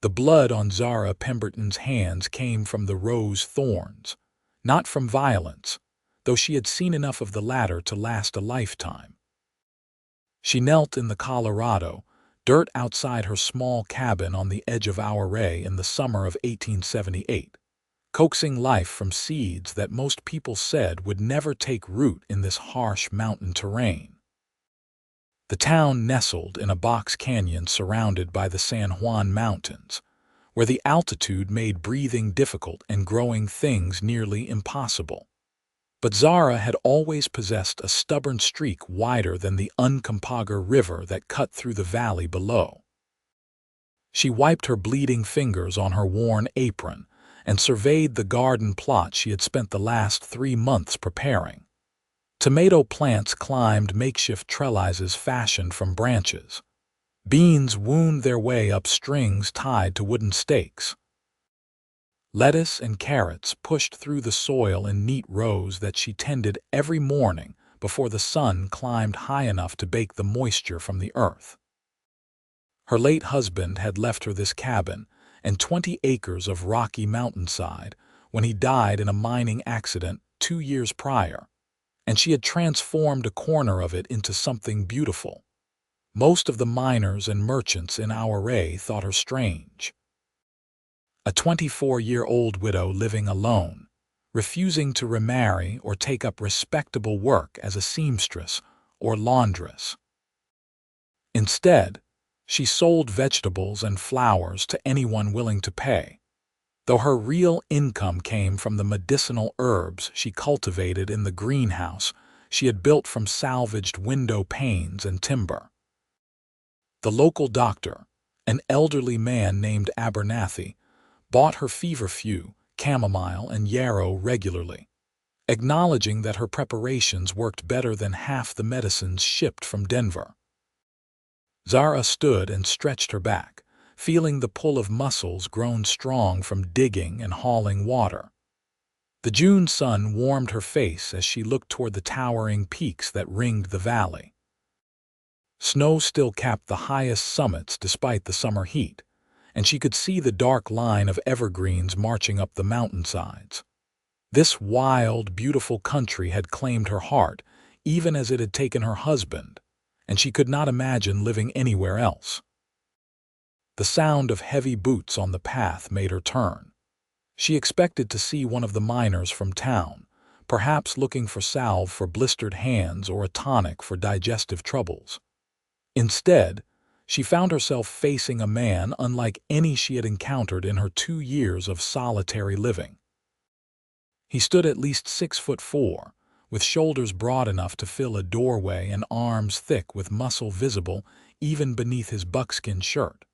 The blood on Zara Pemberton's hands came from the rose thorns, not from violence, though she had seen enough of the latter to last a lifetime. She knelt in the Colorado, dirt outside her small cabin on the edge of Auray in the summer of 1878, coaxing life from seeds that most people said would never take root in this harsh mountain terrain. The town nestled in a box canyon surrounded by the San Juan Mountains, where the altitude made breathing difficult and growing things nearly impossible. But Zara had always possessed a stubborn streak wider than the Uncompahgre River that cut through the valley below. She wiped her bleeding fingers on her worn apron and surveyed the garden plot she had spent the last 3 months preparing. Tomato plants climbed makeshift trellises fashioned from branches. Beans wound their way up strings tied to wooden stakes. Lettuce and carrots pushed through the soil in neat rows that she tended every morning before the sun climbed high enough to bake the moisture from the earth. Her late husband had left her this cabin and 20 acres of rocky mountainside when he died in a mining accident 2 years prior, and she had transformed a corner of it into something beautiful. Most of the miners and merchants in Auray thought her strange. A 24-year-old widow living alone, refusing to remarry or take up respectable work as a seamstress or laundress. Instead, she sold vegetables and flowers to anyone willing to pay, though her real income came from the medicinal herbs she cultivated in the greenhouse she had built from salvaged window panes and timber. The local doctor, an elderly man named Abernathy, bought her feverfew, chamomile, and yarrow regularly, acknowledging that her preparations worked better than half the medicines shipped from Denver. Zara stood and stretched her back, feeling the pull of muscles grown strong from digging and hauling water. The June sun warmed her face as she looked toward the towering peaks that ringed the valley. Snow still capped the highest summits despite the summer heat, and she could see the dark line of evergreens marching up the mountainsides. This wild, beautiful country had claimed her heart, even as it had taken her husband, and she could not imagine living anywhere else. The sound of heavy boots on the path made her turn. She expected to see one of the miners from town, perhaps looking for salve for blistered hands or a tonic for digestive troubles. Instead, she found herself facing a man unlike any she had encountered in her 2 years of solitary living. He stood at least 6'4", with shoulders broad enough to fill a doorway and arms thick with muscle visible even beneath his buckskin shirt.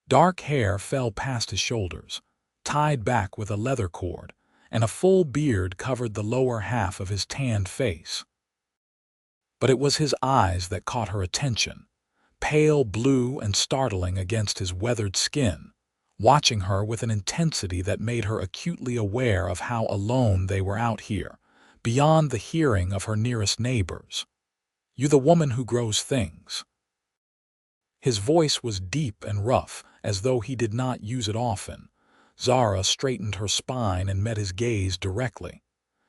Dark hair fell past his shoulders, tied back with a leather cord, and a full beard covered the lower half of his tanned face. But it was his eyes that caught her attention, pale blue and startling against his weathered skin, watching her with an intensity that made her acutely aware of how alone they were out here, beyond the hearing of her nearest neighbors. "You the woman who grows things." His voice was deep and rough, as though he did not use it often. Zara straightened her spine and met his gaze directly.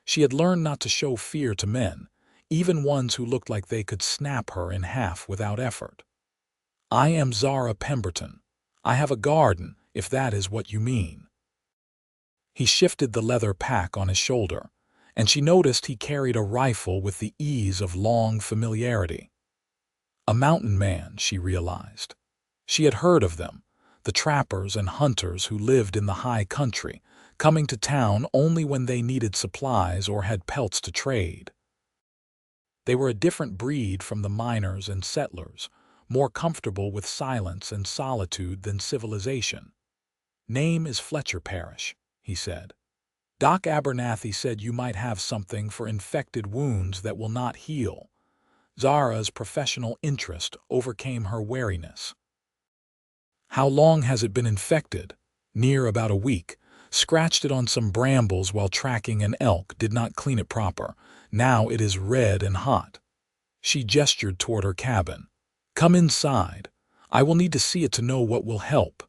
She had learned not to show fear to men, even ones who looked like they could snap her in half without effort. "I am Zara Pemberton. I have a garden, if that is what you mean." He shifted the leather pack on his shoulder, and she noticed he carried a rifle with the ease of long familiarity. A mountain man, she realized. She had heard of them, the trappers and hunters who lived in the high country, coming to town only when they needed supplies or had pelts to trade. They were a different breed from the miners and settlers, more comfortable with silence and solitude than civilization. "Name is Fletcher Parrish," he said. "Doc Abernathy said you might have something for infected wounds that will not heal." Zara's professional interest overcame her wariness. "How long has it been infected?" "Near about a week. Scratched it on some brambles while tracking an elk, did not clean it proper. Now it is red and hot." She gestured toward her cabin. "Come inside. I will need to see it to know what will help."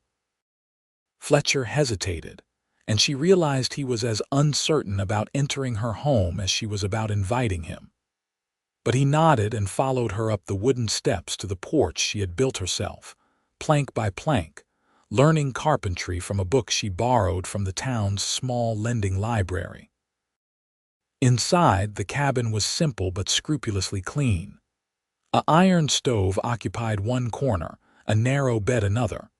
Fletcher hesitated, and she realized he was as uncertain about entering her home as she was about inviting him. But he nodded and followed her up the wooden steps to the porch she had built herself, plank by plank, learning carpentry from a book she borrowed from the town's small lending library. Inside, the cabin was simple but scrupulously clean. An iron stove occupied one corner, a narrow bed another.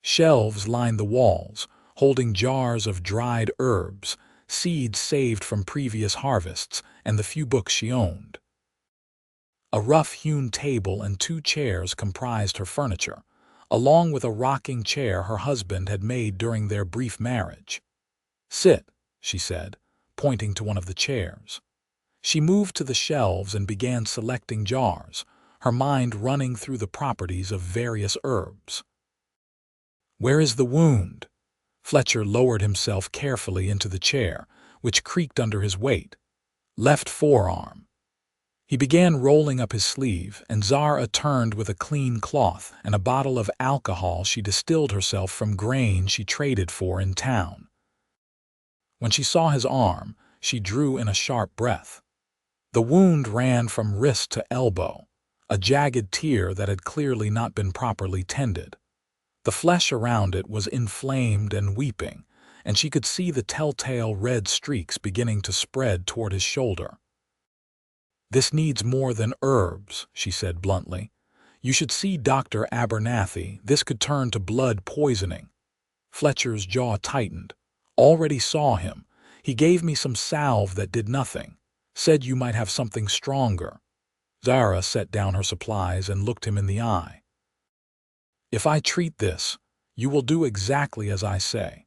Shelves lined the walls, holding jars of dried herbs, seeds saved from previous harvests, and the few books she owned. A rough-hewn table and 2 chairs comprised her furniture, along with a rocking chair her husband had made during their brief marriage. "Sit," she said, pointing to one of the chairs. She moved to the shelves and began selecting jars, her mind running through the properties of various herbs. "Where is the wound?" Fletcher lowered himself carefully into the chair, which creaked under his weight. "Left forearm." He began rolling up his sleeve, and Zara turned with a clean cloth and a bottle of alcohol she distilled herself from grain she traded for in town. When she saw his arm, she drew in a sharp breath. The wound ran from wrist to elbow, a jagged tear that had clearly not been properly tended. The flesh around it was inflamed and weeping, and she could see the telltale red streaks beginning to spread toward his shoulder. "This needs more than herbs," she said bluntly. "You should see Dr. Abernathy. This could turn to blood poisoning." Fletcher's jaw tightened. "Already saw him. He gave me some salve that did nothing. Said you might have something stronger." Zara set down her supplies and looked him in the eye. "If I treat this, you will do exactly as I say.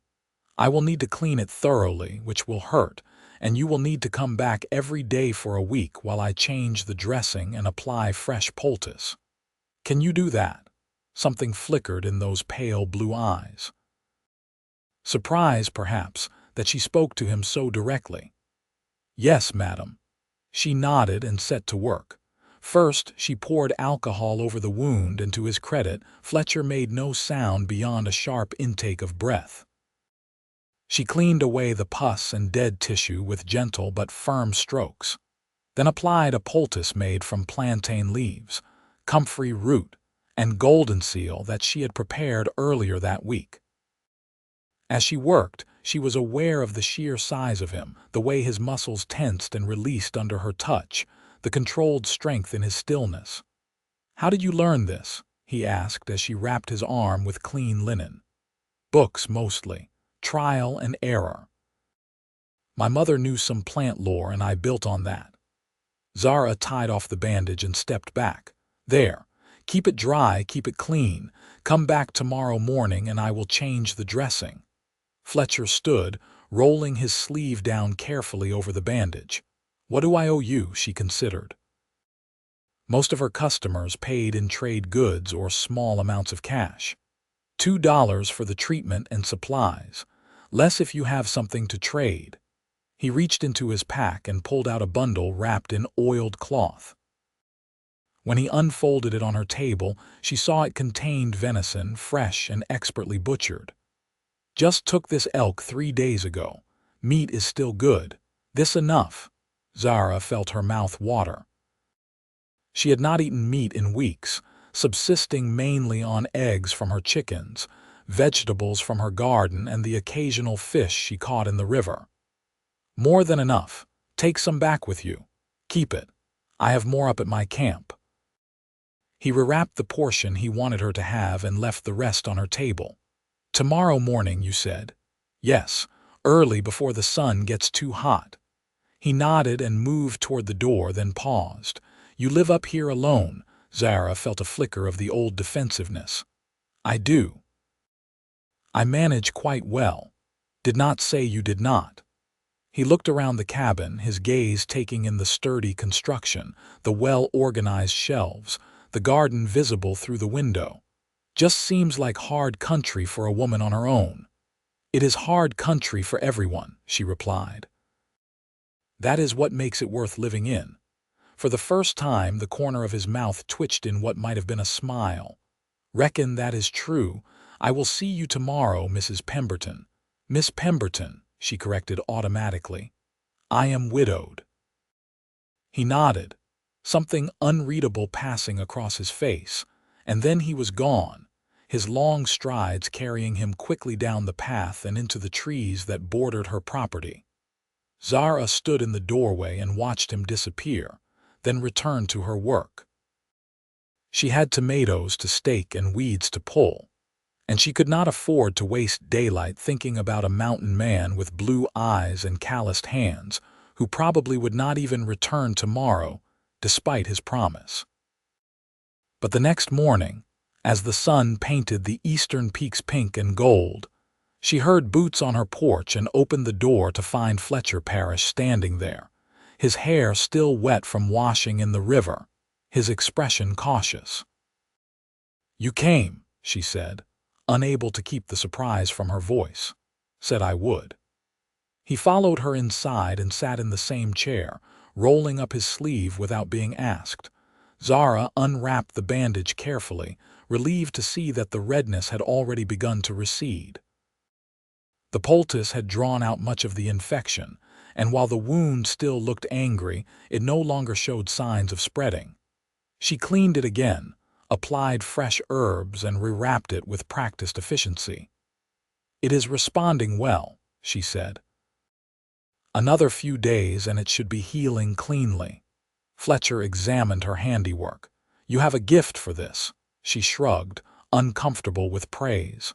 I will need to clean it thoroughly, which will hurt, and you will need to come back every day for a week while I change the dressing and apply fresh poultice. Can you do that?" Something flickered in those pale blue eyes. Surprise, perhaps, that she spoke to him so directly. "Yes, madam." She nodded and set to work. First, she poured alcohol over the wound, and to his credit, Fletcher made no sound beyond a sharp intake of breath. She cleaned away the pus and dead tissue with gentle but firm strokes, then applied a poultice made from plantain leaves, comfrey root, and golden seal that she had prepared earlier that week. As she worked, she was aware of the sheer size of him, the way his muscles tensed and released under her touch, the controlled strength in his stillness. "How did you learn this?" he asked as she wrapped his arm with clean linen. "Books, mostly. Trial and error. My mother knew some plant lore and I built on that." Zara tied off the bandage and stepped back. "There. Keep it dry, keep it clean. Come back tomorrow morning and I will change the dressing." Fletcher stood, rolling his sleeve down carefully over the bandage. "What do I owe you?" she considered. Most of her customers paid in trade goods or small amounts of cash. $2 for the treatment and supplies, less if you have something to trade. He reached into his pack and pulled out a bundle wrapped in oiled cloth. When he unfolded it on her table, she saw it contained venison, fresh and expertly butchered. "Just took this elk 3 days ago. Meat is still good. This enough." Zara felt her mouth water. She had not eaten meat in weeks, subsisting mainly on eggs from her chickens, vegetables from her garden, and the occasional fish she caught in the river. "More than enough. Take some back with you. Keep it. I have more up at my camp." He rewrapped the portion he wanted her to have and left the rest on her table. "Tomorrow morning, you said?" "Yes, early before the sun gets too hot." He nodded and moved toward the door, then paused. "You live up here alone?" Zara felt a flicker of the old defensiveness. "I do." "I manage quite well." "Did not say you did not." He looked around the cabin, his gaze taking in the sturdy construction, the well-organized shelves, the garden visible through the window. "Just seems like hard country for a woman on her own." "It is hard country for everyone," she replied. "That is what makes it worth living in." For the first time, the corner of his mouth twitched in what might have been a smile. "Reckon that is true. "I will see you tomorrow, Mrs. Pemberton." "Miss Pemberton," she corrected automatically. "I am widowed." He nodded, something unreadable passing across his face, and then he was gone, his long strides carrying him quickly down the path and into the trees that bordered her property. Zara stood in the doorway and watched him disappear, then returned to her work. She had tomatoes to stake and weeds to pull, and she could not afford to waste daylight thinking about a mountain man with blue eyes and calloused hands who probably would not even return tomorrow, despite his promise. But the next morning, as the sun painted the eastern peaks pink and gold, she heard boots on her porch and opened the door to find Fletcher Parrish standing there, his hair still wet from washing in the river, his expression cautious. "You came," she said, unable to keep the surprise from her voice. "Said I would." He followed her inside and sat in the same chair, rolling up his sleeve without being asked. Zara unwrapped the bandage carefully, relieved to see that the redness had already begun to recede. The poultice had drawn out much of the infection, and while the wound still looked angry, it no longer showed signs of spreading. She cleaned it again, applied fresh herbs, and rewrapped it with practiced efficiency. "It is responding well," she said. "Another few days and it should be healing cleanly." Fletcher examined her handiwork. "You have a gift for this," she shrugged, uncomfortable with praise.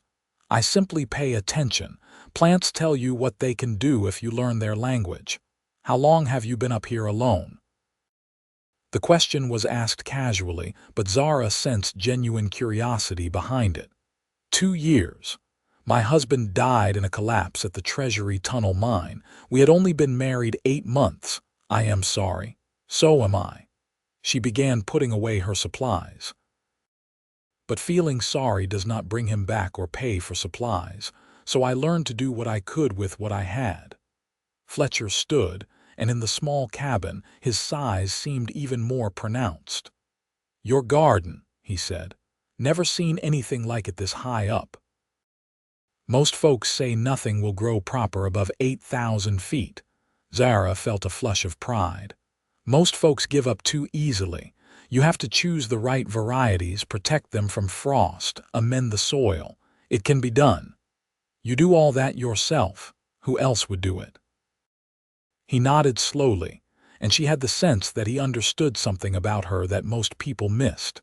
"I simply pay attention. Plants tell you what they can do if you learn their language. How long have you been up here alone?" The question was asked casually, but Zara sensed genuine curiosity behind it. 2 years. My husband died in a collapse at the Treasury Tunnel mine. We had only been married 8 months. I am sorry. So am I." She began putting away her supplies. "But feeling sorry does not bring him back or pay for supplies, so I learned to do what I could with what I had." Fletcher stood, and in the small cabin, his size seemed even more pronounced. "Your garden," he said. "Never seen anything like it this high up. Most folks say nothing will grow proper above 8,000 feet. Zara felt a flush of pride. "Most folks give up too easily. You have to choose the right varieties, protect them from frost, amend the soil. It can be done. You do all that yourself. Who else would do it?" He nodded slowly, and she had the sense that he understood something about her that most people missed.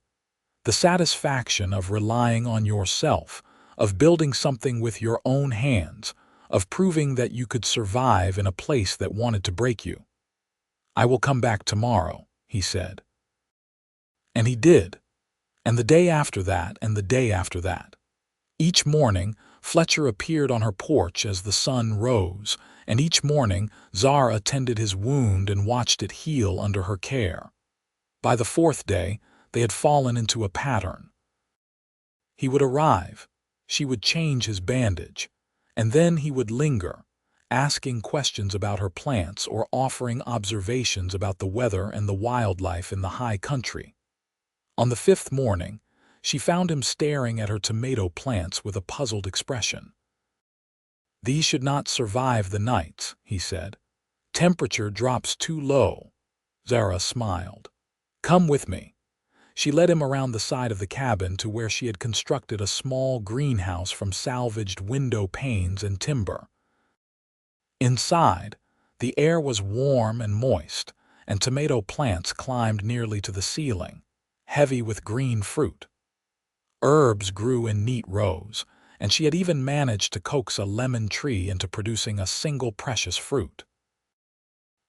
The satisfaction of relying on yourself, of building something with your own hands, of proving that you could survive in a place that wanted to break you. "I will come back tomorrow," he said. And he did, and the day after that, and the day after that. Each morning, Fletcher appeared on her porch as the sun rose, and each morning Zara attended his wound and watched it heal under her care. By the 4th day, they had fallen into a pattern. He would arrive, she would change his bandage, and then he would linger, asking questions about her plants or offering observations about the weather and the wildlife in the high country. On the 5th morning, she found him staring at her tomato plants with a puzzled expression. "These should not survive the nights," he said. "Temperature drops too low." Zara smiled. "Come with me." She led him around the side of the cabin to where she had constructed a small greenhouse from salvaged window panes and timber. Inside, the air was warm and moist, and tomato plants climbed nearly to the ceiling, heavy with green fruit. Herbs grew in neat rows, and she had even managed to coax a lemon tree into producing a single precious fruit.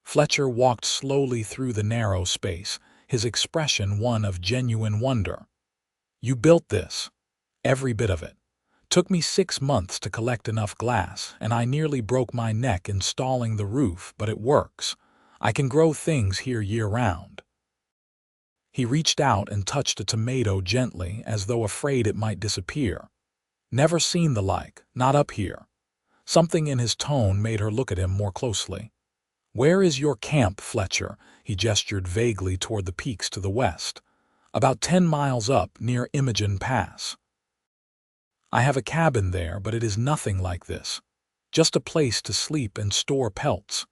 Fletcher walked slowly through the narrow space, his expression one of genuine wonder. "You built this. Every bit of it. Took me 6 months to collect enough glass, and I nearly broke my neck installing the roof, but it works. I can grow things here year-round." He reached out and touched a tomato gently, as though afraid it might disappear. "Never seen the like, not up here." Something in his tone made her look at him more closely. "Where is your camp, Fletcher?" He gestured vaguely toward the peaks to the west. "About 10 miles up, near Imogen Pass." I have a cabin there, but it is nothing like this. Just a place to sleep and store pelts.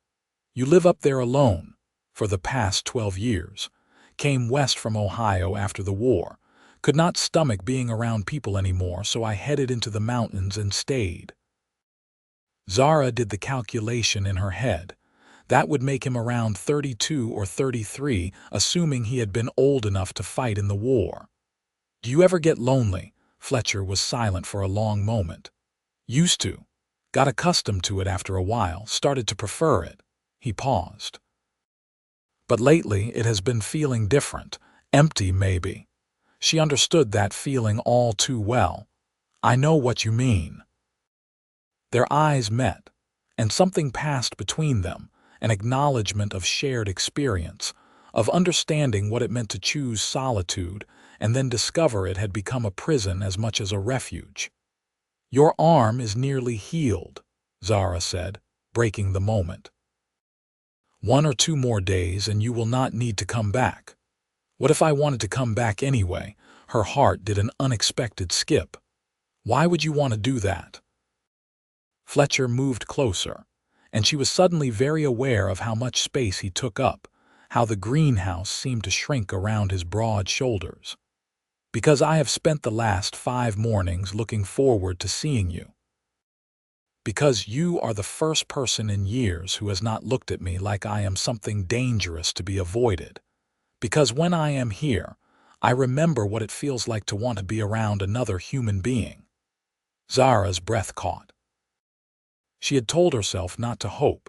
You live up there alone, for the past 12 years. Came west from Ohio after the war. Could not stomach being around people anymore, so I headed into the mountains and stayed. Zara did the calculation in her head. That would make him around 32 or 33, assuming he had been old enough to fight in the war. Do you ever get lonely? Fletcher was silent for a long moment. Used to. Got accustomed to it after a while, started to prefer it. He paused. But lately it has been feeling different, empty maybe. She understood that feeling all too well. I know what you mean. Their eyes met, and something passed between them, an acknowledgement of shared experience, of understanding what it meant to choose solitude and then discover it had become a prison as much as a refuge. Your arm is nearly healed, Zara said, breaking the moment. 1 or 2 more days and you will not need to come back. What if I wanted to come back anyway? Her heart did an unexpected skip. Why would you want to do that? Fletcher moved closer, and she was suddenly very aware of how much space he took up, how the greenhouse seemed to shrink around his broad shoulders. Because I have spent the last 5 mornings looking forward to seeing you. Because you are the first person in years who has not looked at me like I am something dangerous to be avoided. Because when I am here, I remember what it feels like to want to be around another human being. Zara's breath caught. She had told herself not to hope,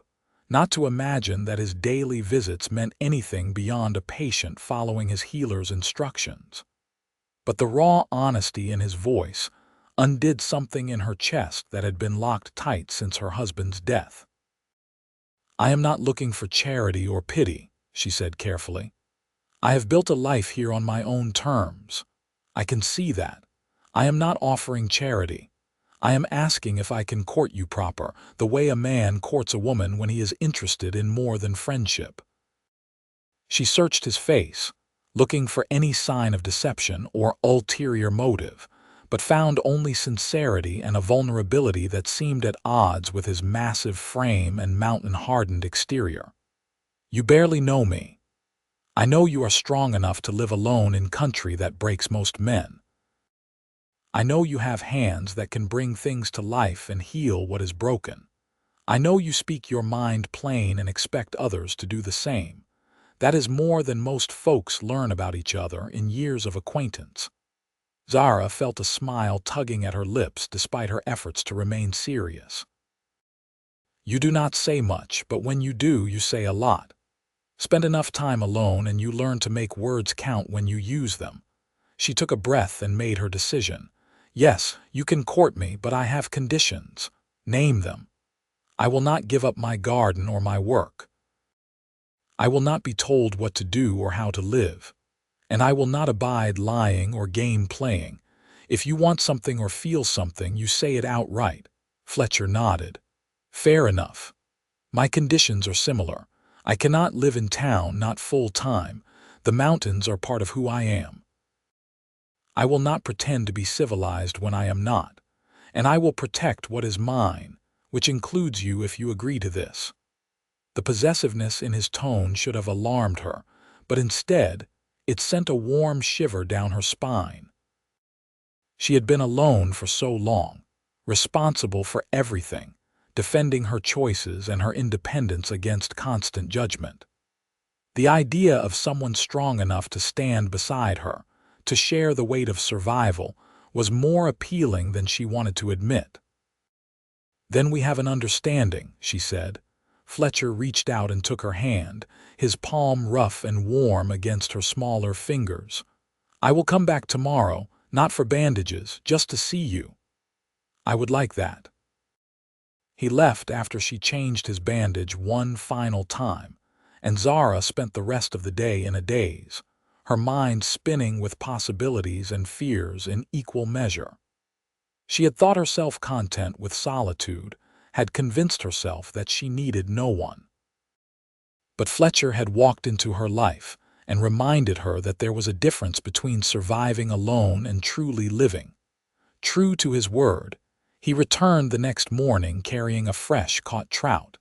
not to imagine that his daily visits meant anything beyond a patient following his healer's instructions. But the raw honesty in his voice undid something in her chest that had been locked tight since her husband's death. I am not looking for charity or pity, she said carefully. I have built a life here on my own terms. I can see that. I am not offering charity. I am asking if I can court you proper, the way a man courts a woman when he is interested in more than friendship. She searched his face, looking for any sign of deception or ulterior motive, but found only sincerity and a vulnerability that seemed at odds with his massive frame and mountain-hardened exterior. You barely know me. I know you are strong enough to live alone in country that breaks most men. I know you have hands that can bring things to life and heal what is broken. I know you speak your mind plain and expect others to do the same. That is more than most folks learn about each other in years of acquaintance. Zara felt a smile tugging at her lips despite her efforts to remain serious. You do not say much, but when you do, you say a lot. Spend enough time alone and you learn to make words count when you use them. She took a breath and made her decision. Yes, you can court me, but I have conditions. Name them. I will not give up my garden or my work. I will not be told what to do or how to live. And I will not abide lying or game playing. If you want something or feel something, you say it outright. Fletcher nodded. Fair enough. My conditions are similar. I cannot live in town, not full time. The mountains are part of who I am. I will not pretend to be civilized when I am not, and I will protect what is mine, which includes you if you agree to this. The possessiveness in his tone should have alarmed her, but instead, it sent a warm shiver down her spine. She had been alone for so long, responsible for everything, defending her choices and her independence against constant judgment. The idea of someone strong enough to stand beside her, to share the weight of survival, was more appealing than she wanted to admit. Then we have an understanding, she said. Fletcher reached out and took her hand, his palm rough and warm against her smaller fingers. I will come back tomorrow, not for bandages, just to see you. I would like that. He left after she changed his bandage one final time, and Zara spent the rest of the day in a daze, her mind spinning with possibilities and fears in equal measure. She had thought herself content with solitude, had convinced herself that she needed no one. But Fletcher had walked into her life and reminded her that there was a difference between surviving alone and truly living. True to his word, he returned the next morning carrying a fresh caught trout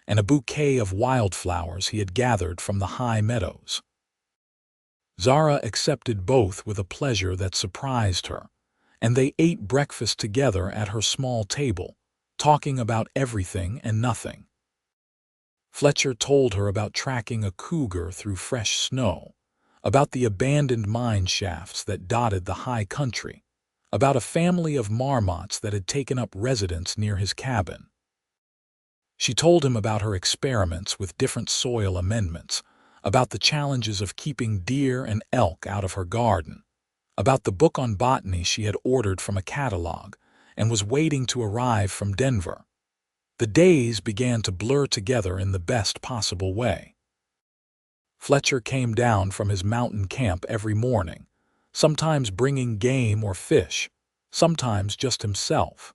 and a bouquet of wildflowers he had gathered from the high meadows. Zara accepted both with a pleasure that surprised her, and they ate breakfast together at her small table, talking about everything and nothing. Fletcher told her about tracking a cougar through fresh snow, about the abandoned mine shafts that dotted the high country, about a family of marmots that had taken up residence near his cabin. She told him about her experiments with different soil amendments, about the challenges of keeping deer and elk out of her garden, about the book on botany she had ordered from a catalog and was waiting to arrive from Denver. The days began to blur together in the best possible way. Fletcher came down from his mountain camp every morning, sometimes bringing game or fish, sometimes just himself.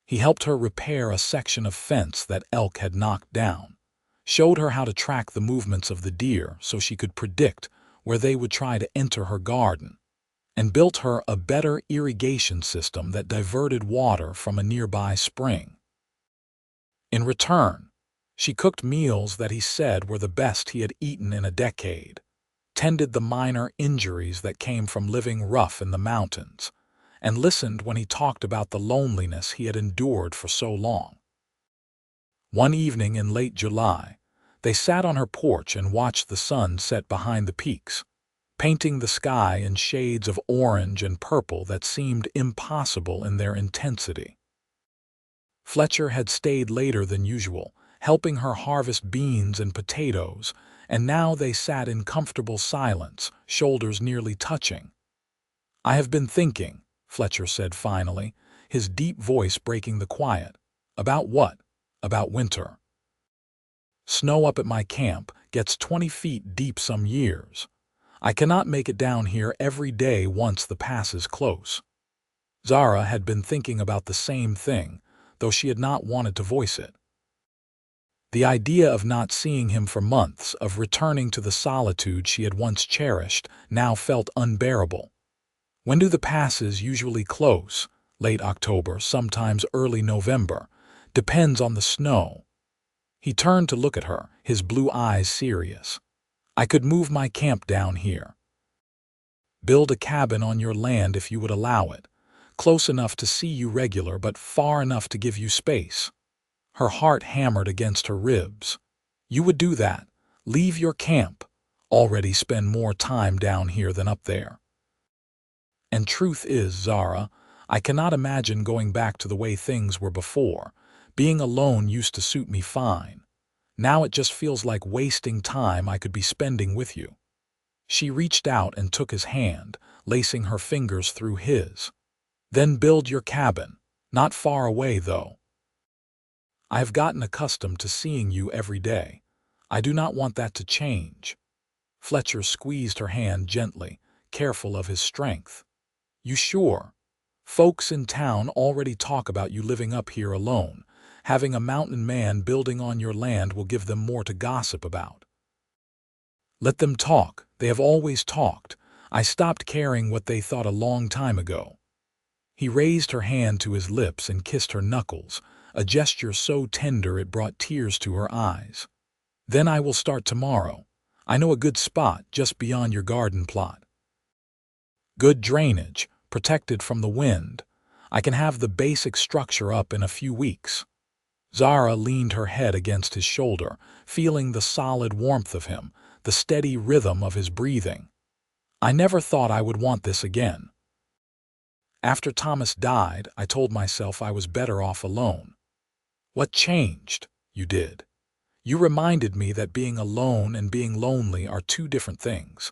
He helped her repair a section of fence that elk had knocked down, showed her how to track the movements of the deer so she could predict where they would try to enter her garden, and built her a better irrigation system that diverted water from a nearby spring. In return, she cooked meals that he said were the best he had eaten in a decade, tended the minor injuries that came from living rough in the mountains, and listened when he talked about the loneliness he had endured for so long. One evening in late July, they sat on her porch and watched the sun set behind the peaks, painting the sky in shades of orange and purple that seemed impossible in their intensity. Fletcher had stayed later than usual, helping her harvest beans and potatoes, and now they sat in comfortable silence, shoulders nearly touching. "I have been thinking," Fletcher said finally, his deep voice breaking the quiet. "About what?" "About winter. Snow up at my camp gets 20 feet deep some years. I cannot make it down here every day once the pass is close." Zara had been thinking about the same thing, though she had not wanted to voice it. The idea of not seeing him for months, of returning to the solitude she had once cherished, now felt unbearable. "When do the passes usually close?" "Late October, sometimes early November. Depends on the snow." He turned to look at her, his blue eyes serious. "I could move my camp down here. Build a cabin on your land if you would allow it, close enough to see you regular but far enough to give you space." Her heart hammered against her ribs. "You would do that? Leave your camp? Already spend more time down here than up there?" "And truth is, Zara, I cannot imagine going back to the way things were before. Being alone used to suit me fine. Now it just feels like wasting time I could be spending with you." She reached out and took his hand, lacing her fingers through his. "Then build your cabin. Not far away, though. I have gotten accustomed to seeing you every day. I do not want that to change." Fletcher squeezed her hand gently, careful of his strength. "You sure? Folks in town already talk about you living up here alone. Having a mountain man building on your land will give them more to gossip about." "Let them talk. They have always talked. I stopped caring what they thought a long time ago." He raised her hand to his lips and kissed her knuckles, a gesture so tender it brought tears to her eyes. "Then I will start tomorrow. I know a good spot just beyond your garden plot. Good drainage, protected from the wind. I can have the basic structure up in a few weeks." Zara leaned her head against his shoulder, feeling the solid warmth of him, the steady rhythm of his breathing. "I never thought I would want this again. After Thomas died, I told myself I was better off alone." "What changed?" "You did. You reminded me that being alone and being lonely are two different things.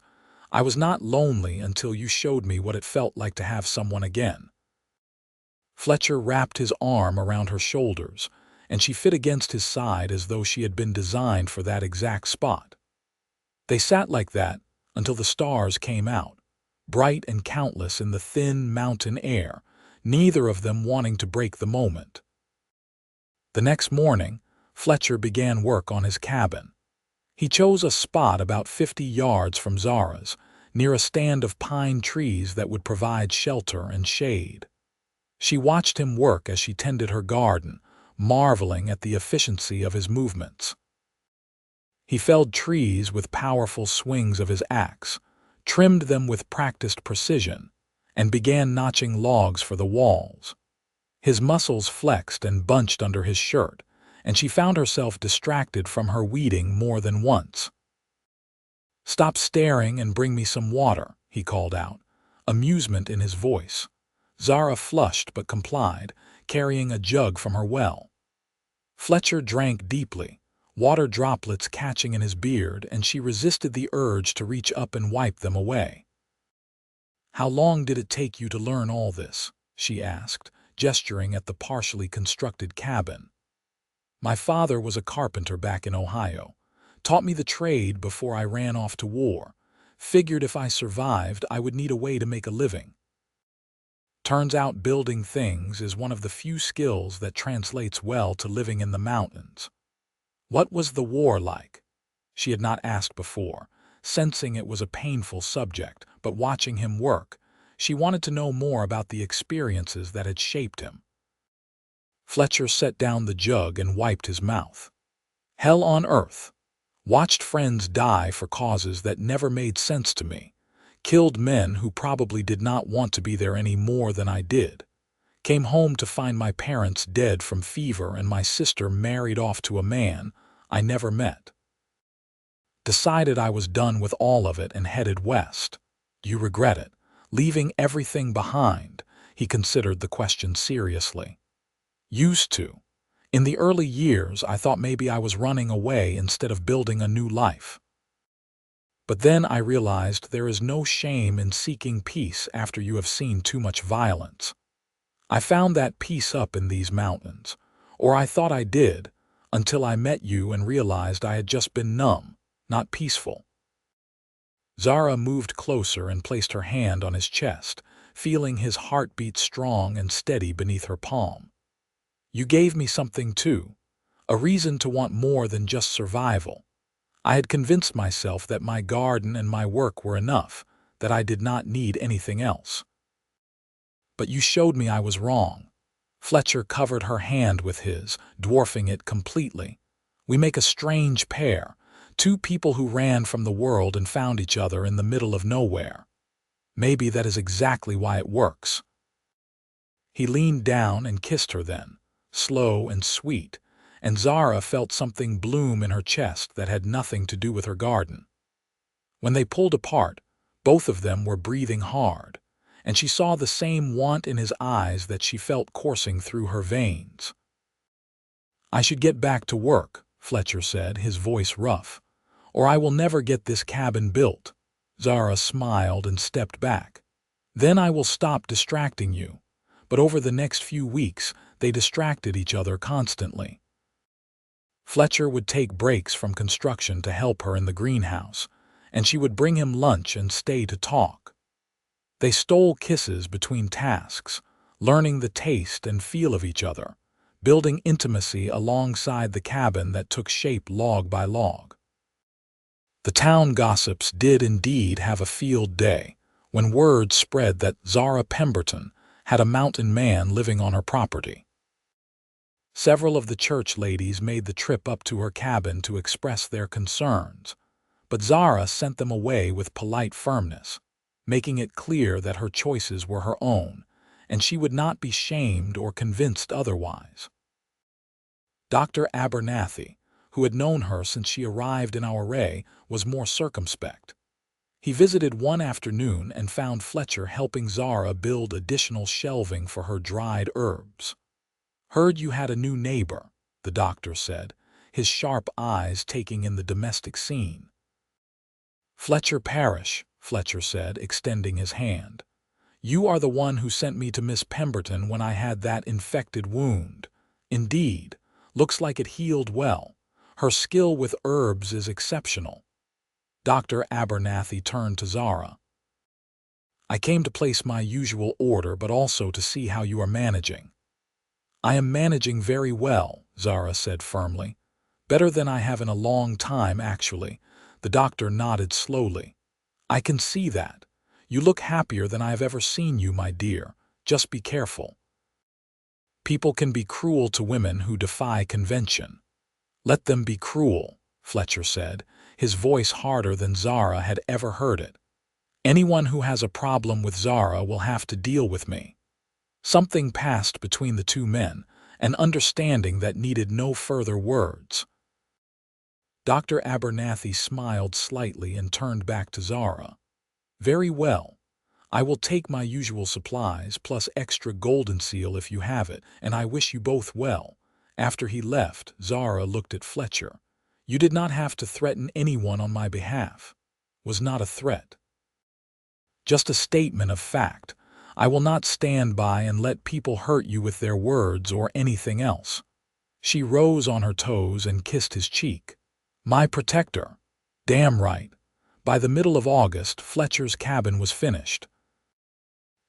I was not lonely until you showed me what it felt like to have someone again." Fletcher wrapped his arm around her shoulders, and she fit against his side as though she had been designed for that exact spot. They sat like that until the stars came out, bright and countless in the thin mountain air, neither of them wanting to break the moment. The next morning, Fletcher began work on his cabin. He chose a spot about 50 yards from Zara's, near a stand of pine trees that would provide shelter and shade. She watched him work as she tended her garden, marveling at the efficiency of his movements. He felled trees with powerful swings of his axe, trimmed them with practiced precision, and began notching logs for the walls. His muscles flexed and bunched under his shirt, and she found herself distracted from her weeding more than once. "Stop staring and bring me some water," he called out, amusement in his voice. Zara flushed but complied, carrying a jug from her well. Fletcher drank deeply, water droplets catching in his beard, and she resisted the urge to reach up and wipe them away. "How long did it take you to learn all this?" she asked, gesturing at the partially constructed cabin. "My father was a carpenter back in Ohio. Taught me the trade before I ran off to war. Figured if I survived, I would need a way to make a living. Turns out building things is one of the few skills that translates well to living in the mountains." What was the war like? She had not asked before, sensing it was a painful subject, but watching him work, she wanted to know more about the experiences that had shaped him. Fletcher set down the jug and wiped his mouth. "Hell on earth. Watched friends die for causes that never made sense to me. Killed men who probably did not want to be there any more than I did. Came home to find my parents dead from fever and my sister married off to a man I never met. Decided I was done with all of it and headed west." "Do you regret it? Leaving everything behind?" He considered the question seriously. "Used to. In the early years, I thought maybe I was running away instead of building a new life. But then I realized there is no shame in seeking peace after you have seen too much violence. I found that peace up in these mountains, or I thought I did, until I met you and realized I had just been numb, not peaceful." Zara moved closer and placed her hand on his chest, feeling his heartbeat strong and steady beneath her palm. "You gave me something too, a reason to want more than just survival. I had convinced myself that my garden and my work were enough, that I did not need anything else. But you showed me I was wrong." Fletcher covered her hand with his, dwarfing it completely. "We make a strange pair, two people who ran from the world and found each other in the middle of nowhere. Maybe that is exactly why it works." He leaned down and kissed her then, slow and sweet, and Zara felt something bloom in her chest that had nothing to do with her garden. When they pulled apart, both of them were breathing hard, and she saw the same want in his eyes that she felt coursing through her veins. "I should get back to work," Fletcher said, his voice rough, "or I will never get this cabin built." Zara smiled and stepped back. "Then I will stop distracting you." But over the next few weeks, they distracted each other constantly. Fletcher would take breaks from construction to help her in the greenhouse, and she would bring him lunch and stay to talk. They stole kisses between tasks, learning the taste and feel of each other, building intimacy alongside the cabin that took shape log by log. The town gossips did indeed have a field day when word spread that Zara Pemberton had a mountain man living on her property. Several of the church ladies made the trip up to her cabin to express their concerns, but Zara sent them away with polite firmness, making it clear that her choices were her own, and she would not be shamed or convinced otherwise. Dr. Abernathy, who had known her since she arrived in our array, was more circumspect. He visited one afternoon and found Fletcher helping Zara build additional shelving for her dried herbs. "Heard you had a new neighbor," the doctor said, his sharp eyes taking in the domestic scene. "Fletcher Parrish," Fletcher said, extending his hand. "You are the one who sent me to Miss Pemberton when I had that infected wound. Indeed, looks like it healed well. Her skill with herbs is exceptional." Dr. Abernathy turned to Zara. "I came to place my usual order, but also to see how you are managing." "I am managing very well," Zara said firmly. "Better than I have in a long time, actually." The doctor nodded slowly. I can see that. You look happier than I have ever seen you, my dear. Just be careful. People can be cruel to women who defy convention. Let them be cruel, Fletcher said, his voice harder than Zara had ever heard it. Anyone who has a problem with Zara will have to deal with me. Something passed between the two men, an understanding that needed no further words. Dr. Abernathy smiled slightly and turned back to Zara. Very well. I will take my usual supplies plus extra golden seal if you have it, and I wish you both well. After he left, Zara looked at Fletcher. You did not have to threaten anyone on my behalf. Was not a threat. Just a statement of fact. I will not stand by and let people hurt you with their words or anything else. She rose on her toes and kissed his cheek. My protector. Damn right. By the middle of August, Fletcher's cabin was finished.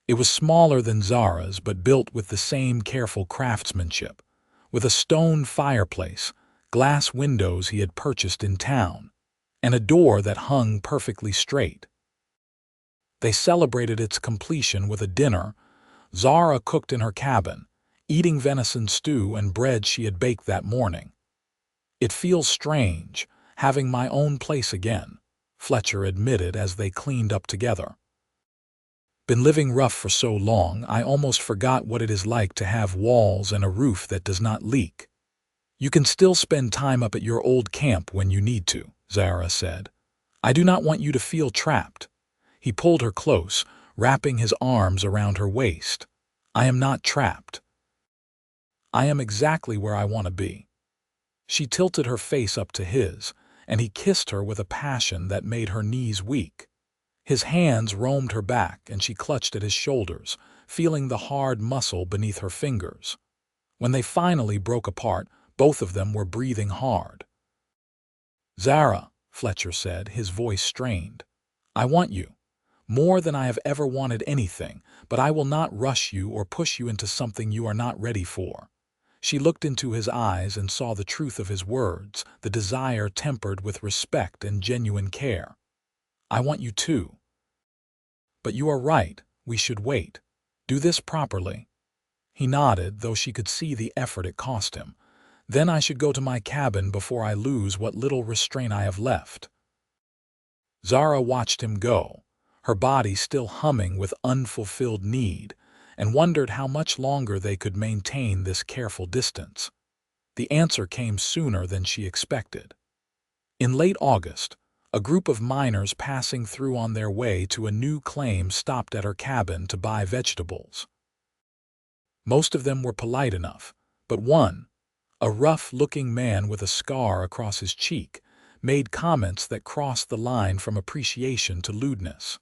It was smaller than Zara's, but built with the same careful craftsmanship, with a stone fireplace, glass windows he had purchased in town, and a door that hung perfectly straight. They celebrated its completion with a dinner. Zara cooked in her cabin, eating venison stew and bread she had baked that morning. It feels strange, having my own place again, Fletcher admitted as they cleaned up together. Been living rough for so long, I almost forgot what it is like to have walls and a roof that does not leak. You can still spend time up at your old camp when you need to, Zara said. I do not want you to feel trapped. He pulled her close, wrapping his arms around her waist. I am not trapped. I am exactly where I want to be. She tilted her face up to his, and he kissed her with a passion that made her knees weak. His hands roamed her back, and she clutched at his shoulders, feeling the hard muscle beneath her fingers. When they finally broke apart, both of them were breathing hard. Zara, Fletcher said, his voice strained. I want you. More than I have ever wanted anything, but I will not rush you or push you into something you are not ready for. She looked into his eyes and saw the truth of his words, the desire tempered with respect and genuine care. I want you too. But you are right, we should wait. Do this properly. He nodded, though she could see the effort it cost him. Then I should go to my cabin before I lose what little restraint I have left. Zara watched him go, her body still humming with unfulfilled need, and wondered how much longer they could maintain this careful distance. The answer came sooner than she expected. In late August, a group of miners passing through on their way to a new claim stopped at her cabin to buy vegetables. Most of them were polite enough, but one, a rough-looking man with a scar across his cheek, made comments that crossed the line from appreciation to lewdness.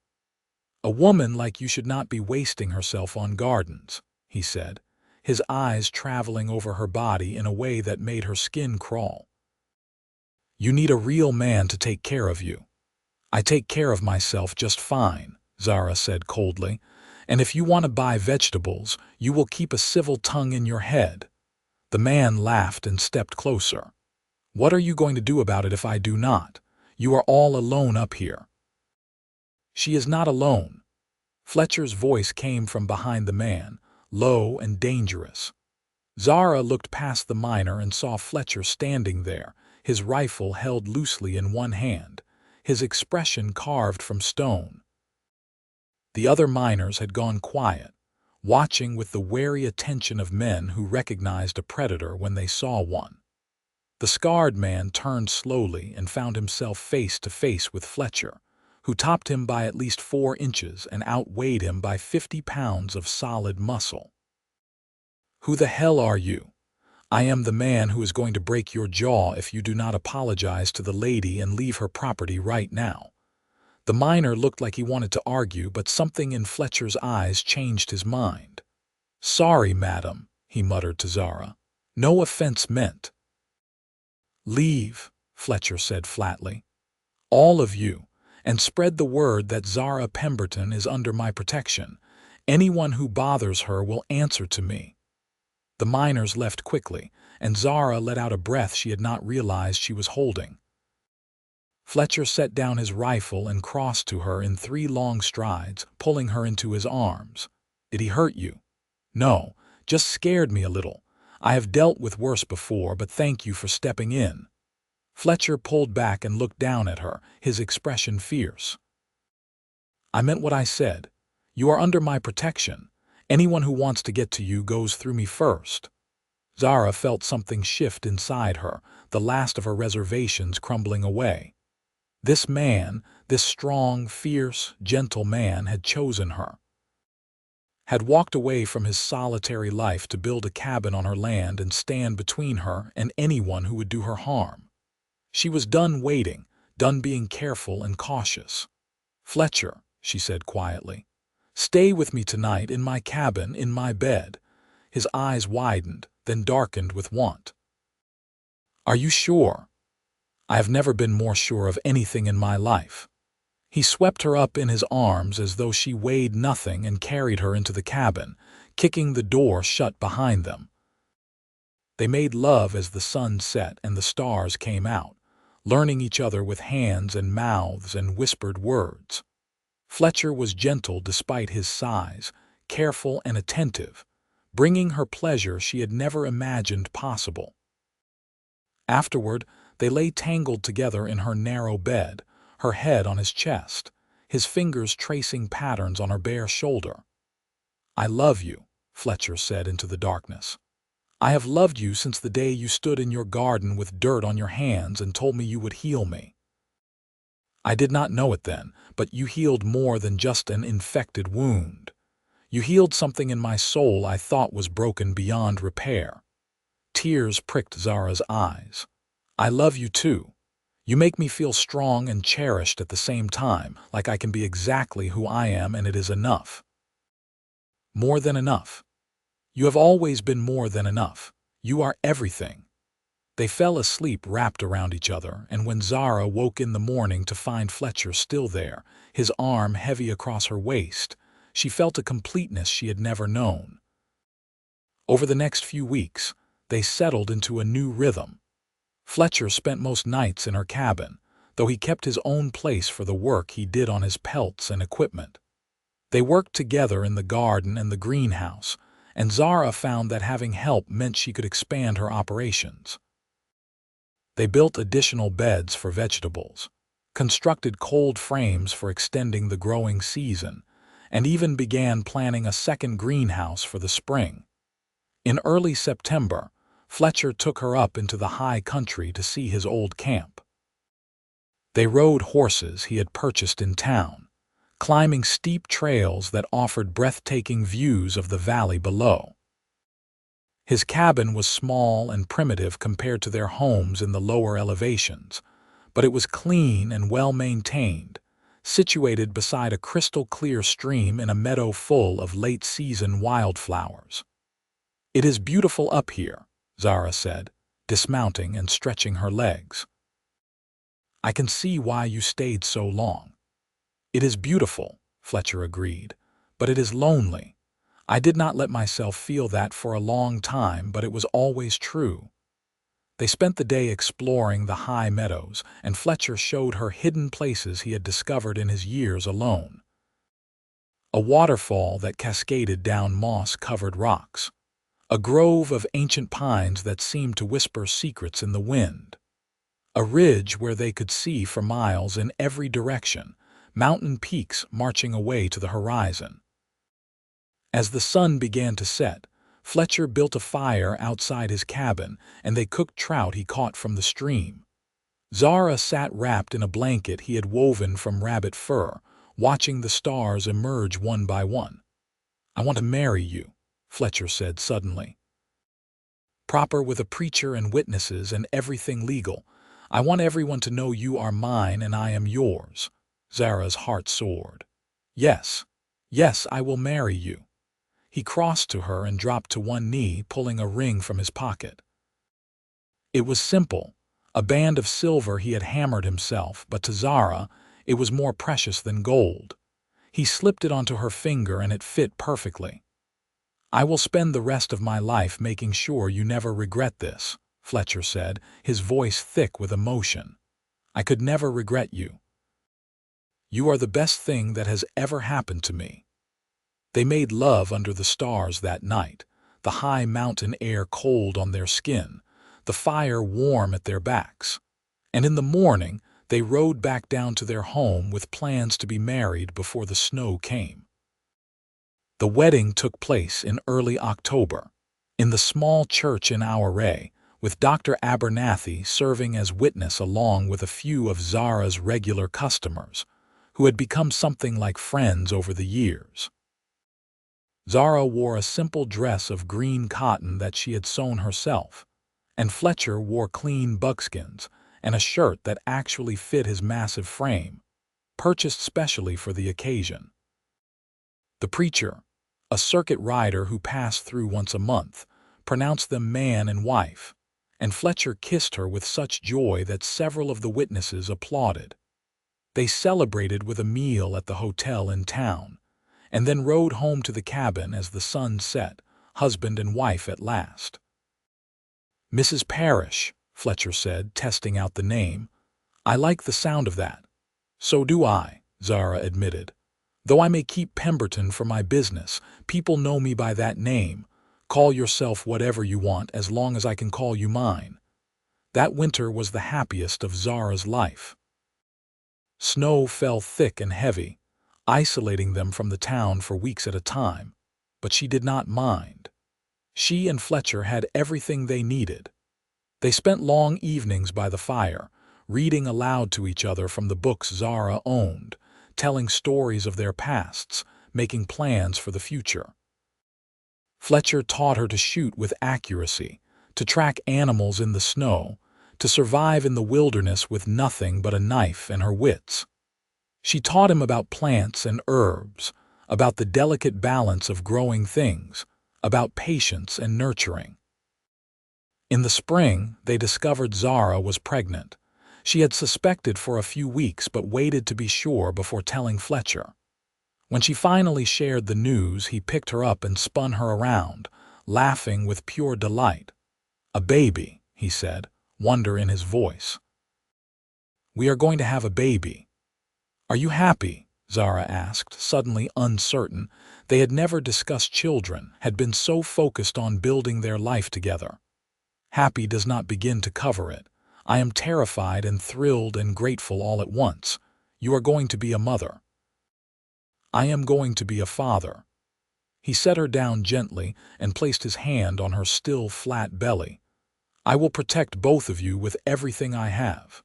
A woman like you should not be wasting herself on gardens, he said, his eyes traveling over her body in a way that made her skin crawl. You need a real man to take care of you. I take care of myself just fine, Zara said coldly, and if you want to buy vegetables, you will keep a civil tongue in your head. The man laughed and stepped closer. What are you going to do about it if I do not? You are all alone up here. She is not alone. Fletcher's voice came from behind the man, low and dangerous. Zara looked past the miner and saw Fletcher standing there, his rifle held loosely in one hand, his expression carved from stone. The other miners had gone quiet, watching with the wary attention of men who recognized a predator when they saw one. The scarred man turned slowly and found himself face to face with Fletcher, who topped him by at least 4 inches and outweighed him by 50 pounds of solid muscle. Who the hell are you? I am the man who is going to break your jaw if you do not apologize to the lady and leave her property right now. The miner looked like he wanted to argue, but something in Fletcher's eyes changed his mind. Sorry, madam, he muttered to Zara. No offense meant. Leave, Fletcher said flatly. All of you, and spread the word that Zara Pemberton is under my protection. Anyone who bothers her will answer to me. The miners left quickly, and Zara let out a breath she had not realized she was holding. Fletcher set down his rifle and crossed to her in 3 long strides, pulling her into his arms. "Did he hurt you?" "No, just scared me a little. I have dealt with worse before, but thank you for stepping in." Fletcher pulled back and looked down at her, his expression fierce. "I meant what I said. You are under my protection. Anyone who wants to get to you goes through me first." Zara felt something shift inside her, the last of her reservations crumbling away. This man, this strong, fierce, gentle man, had chosen her. Had walked away from his solitary life to build a cabin on her land and stand between her and anyone who would do her harm. She was done waiting, done being careful and cautious. "Fletcher," she said quietly, "stay with me tonight in my cabin, in my bed." His eyes widened, then darkened with want. "Are you sure?" "I have never been more sure of anything in my life." He swept her up in his arms as though she weighed nothing and carried her into the cabin, kicking the door shut behind them. They made love as the sun set and the stars came out, learning each other with hands and mouths and whispered words. Fletcher was gentle despite his size, careful and attentive, bringing her pleasure she had never imagined possible. Afterward, they lay tangled together in her narrow bed, her head on his chest, his fingers tracing patterns on her bare shoulder. "I love you," Fletcher said into the darkness. "I have loved you since the day you stood in your garden with dirt on your hands and told me you would heal me. I did not know it then, but you healed more than just an infected wound. You healed something in my soul I thought was broken beyond repair." Tears pricked Zara's eyes. "I love you too. You make me feel strong and cherished at the same time, like I can be exactly who I am and it is enough." "More than enough. You have always been more than enough. You are everything." They fell asleep wrapped around each other, and when Zara woke in the morning to find Fletcher still there, his arm heavy across her waist, she felt a completeness she had never known. Over the next few weeks, they settled into a new rhythm. Fletcher spent most nights in her cabin, though he kept his own place for the work he did on his pelts and equipment. They worked together in the garden and the greenhouse, and Zara found that having help meant she could expand her operations. They built additional beds for vegetables, constructed cold frames for extending the growing season, and even began planning a second greenhouse for the spring. In early September, Fletcher took her up into the high country to see his old camp. They rode horses he had purchased in town, climbing steep trails that offered breathtaking views of the valley below. His cabin was small and primitive compared to their homes in the lower elevations, but it was clean and well-maintained, situated beside a crystal-clear stream in a meadow full of late-season wildflowers. "It is beautiful up here," Zara said, dismounting and stretching her legs. "I can see why you stayed so long." "It is beautiful," Fletcher agreed, "but it is lonely. I did not let myself feel that for a long time, but it was always true." They spent the day exploring the high meadows, and Fletcher showed her hidden places he had discovered in his years alone. A waterfall that cascaded down moss-covered rocks, a grove of ancient pines that seemed to whisper secrets in the wind, a ridge where they could see for miles in every direction, mountain peaks marching away to the horizon. As the sun began to set, Fletcher built a fire outside his cabin, and they cooked trout he caught from the stream. Zara sat wrapped in a blanket he had woven from rabbit fur, watching the stars emerge one by one. "I want to marry you," Fletcher said suddenly. "Proper with a preacher and witnesses and everything legal. I want everyone to know you are mine and I am yours." Zara's heart soared. "Yes, yes, I will marry you." He crossed to her and dropped to one knee, pulling a ring from his pocket. It was simple, a band of silver he had hammered himself, but to Zara, it was more precious than gold. He slipped it onto her finger and it fit perfectly. "I will spend the rest of my life making sure you never regret this," Fletcher said, his voice thick with emotion. I could never regret you. You are the best thing that has ever happened to me." They made love under the stars that night, the high mountain air cold on their skin, the fire warm at their backs. And in the morning, they rode back down to their home with plans to be married before the snow came. The wedding took place in early October, in the small church in Auray, with Dr. Abernathy serving as witness along with a few of Zara's regular customers, who had become something like friends over the years. Zara wore a simple dress of green cotton that she had sewn herself, and Fletcher wore clean buckskins and a shirt that actually fit his massive frame, purchased specially for the occasion. The preacher, a circuit rider who passed through once a month, pronounced them man and wife, and Fletcher kissed her with such joy that several of the witnesses applauded. They celebrated with a meal at the hotel in town, and then rode home to the cabin as the sun set, husband and wife at last. "Mrs. Parrish," Fletcher said, testing out the name. "I like the sound of that." "So do I," Zara admitted. "Though I may keep Pemberton for my business, people know me by that name. Call yourself whatever you want as long as I can call you mine." That winter was the happiest of Zara's life. Snow fell thick and heavy, isolating them from the town for weeks at a time, but she did not mind. She and Fletcher had everything they needed. They spent long evenings by the fire, reading aloud to each other from the books Zara owned, telling stories of their pasts, making plans for the future. Fletcher taught her to shoot with accuracy, to track animals in the snow, to survive in the wilderness with nothing but a knife and her wits. She taught him about plants and herbs, about the delicate balance of growing things, about patience and nurturing. In the spring, they discovered Zara was pregnant. She had suspected for a few weeks but waited to be sure before telling Fletcher. When she finally shared the news, he picked her up and spun her around, laughing with pure delight. "A baby," he said, wonder in his voice. "We are going to have a baby." "Are you happy?" Zara asked, suddenly uncertain. They had never discussed children, had been so focused on building their life together. "Happy does not begin to cover it. I am terrified and thrilled and grateful all at once. You are going to be a mother." "I am going to be a father." He set her down gently and placed his hand on her still flat belly. "I will protect both of you with everything I have."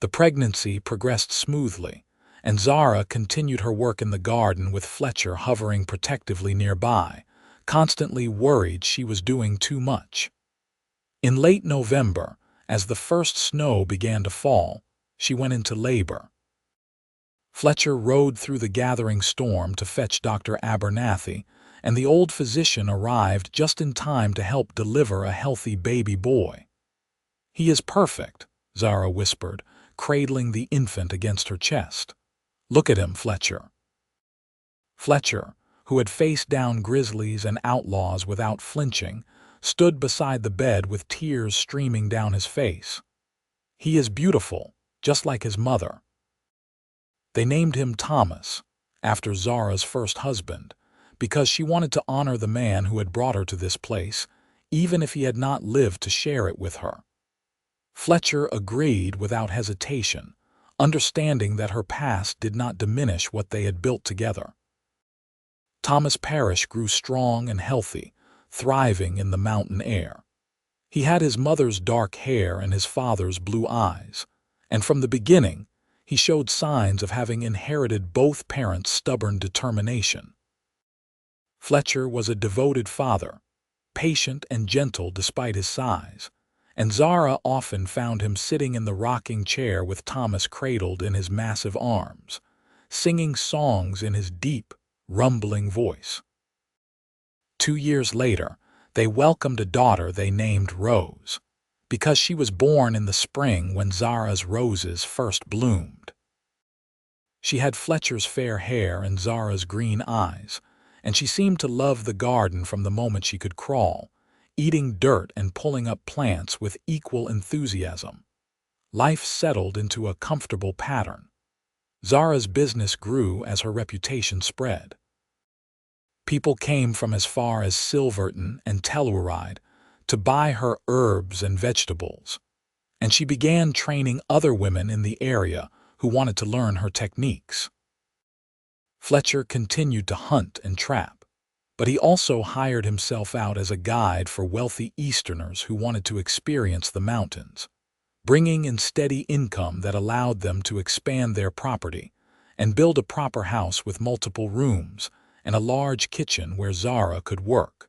The pregnancy progressed smoothly, and Zara continued her work in the garden with Fletcher hovering protectively nearby, constantly worried she was doing too much. In late November, as the first snow began to fall, she went into labor. Fletcher rode through the gathering storm to fetch Dr. Abernathy, and the old physician arrived just in time to help deliver a healthy baby boy. "He is perfect," Zara whispered, cradling the infant against her chest. "Look at him, Fletcher." Fletcher, who had faced down grizzlies and outlaws without flinching, stood beside the bed with tears streaming down his face. "He is beautiful, just like his mother." They named him Thomas, after Zara's first husband, because she wanted to honor the man who had brought her to this place, even if he had not lived to share it with her. Fletcher agreed without hesitation, understanding that her past did not diminish what they had built together. Thomas Parrish grew strong and healthy, thriving in the mountain air. He had his mother's dark hair and his father's blue eyes, and from the beginning, he showed signs of having inherited both parents' stubborn determination. Fletcher was a devoted father, patient and gentle despite his size, and Zara often found him sitting in the rocking chair with Thomas cradled in his massive arms, singing songs in his deep, rumbling voice. 2 years later, they welcomed a daughter they named Rose, because she was born in the spring when Zara's roses first bloomed. She had Fletcher's fair hair and Zara's green eyes, and she seemed to love the garden from the moment she could crawl, eating dirt and pulling up plants with equal enthusiasm. Life settled into a comfortable pattern. Zara's business grew as her reputation spread. People came from as far as Silverton and Telluride to buy her herbs and vegetables, and she began training other women in the area who wanted to learn her techniques. Fletcher continued to hunt and trap, but he also hired himself out as a guide for wealthy Easterners who wanted to experience the mountains, bringing in steady income that allowed them to expand their property and build a proper house with multiple rooms and a large kitchen where Zara could work.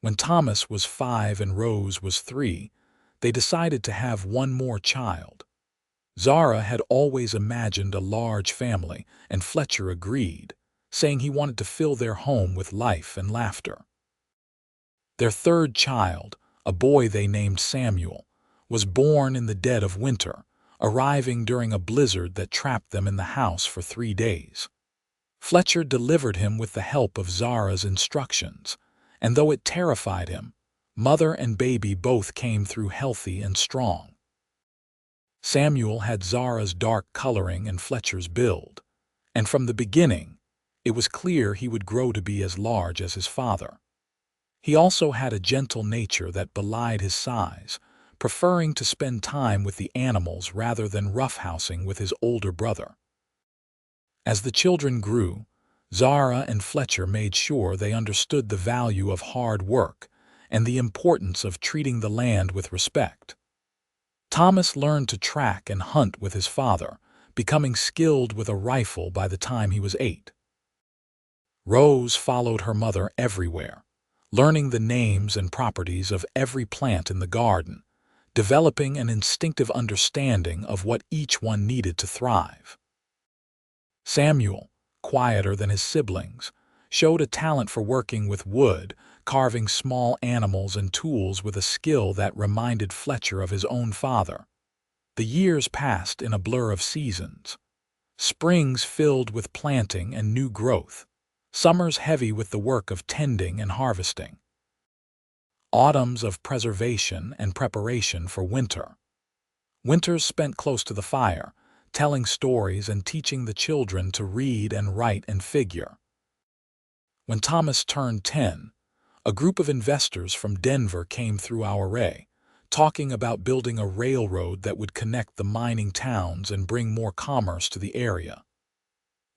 When Thomas was 5 and Rose was 3, they decided to have one more child. Zara had always imagined a large family, and Fletcher agreed, saying he wanted to fill their home with life and laughter. Their third child, a boy they named Samuel, was born in the dead of winter, arriving during a blizzard that trapped them in the house for 3 days. Fletcher delivered him with the help of Zara's instructions, and though it terrified him, mother and baby both came through healthy and strong. Samuel had Zara's dark coloring and Fletcher's build, and from the beginning, it was clear he would grow to be as large as his father. He also had a gentle nature that belied his size, preferring to spend time with the animals rather than roughhousing with his older brother. As the children grew, Zara and Fletcher made sure they understood the value of hard work and the importance of treating the land with respect. Thomas learned to track and hunt with his father, becoming skilled with a rifle by the time he was 8. Rose followed her mother everywhere, learning the names and properties of every plant in the garden, developing an instinctive understanding of what each one needed to thrive. Samuel, quieter than his siblings, showed a talent for working with wood, carving small animals and tools with a skill that reminded Fletcher of his own father. The years passed in a blur of seasons. Springs filled with planting and new growth, summers heavy with the work of tending and harvesting, autumns of preservation and preparation for winter. Winters spent close to the fire, telling stories and teaching the children to read and write and figure. When Thomas turned 10, a group of investors from Denver came through our array, talking about building a railroad that would connect the mining towns and bring more commerce to the area.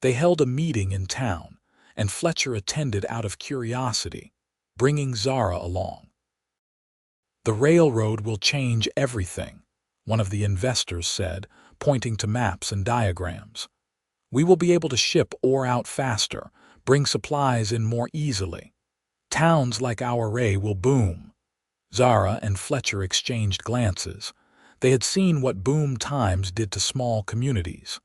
They held a meeting in town, and Fletcher attended out of curiosity, bringing Zara along. "The railroad will change everything," one of the investors said, pointing to maps and diagrams. "We will be able to ship ore out faster, bring supplies in more easily. Towns like our array will boom." Zara and Fletcher exchanged glances. They had seen what boom times did to small communities.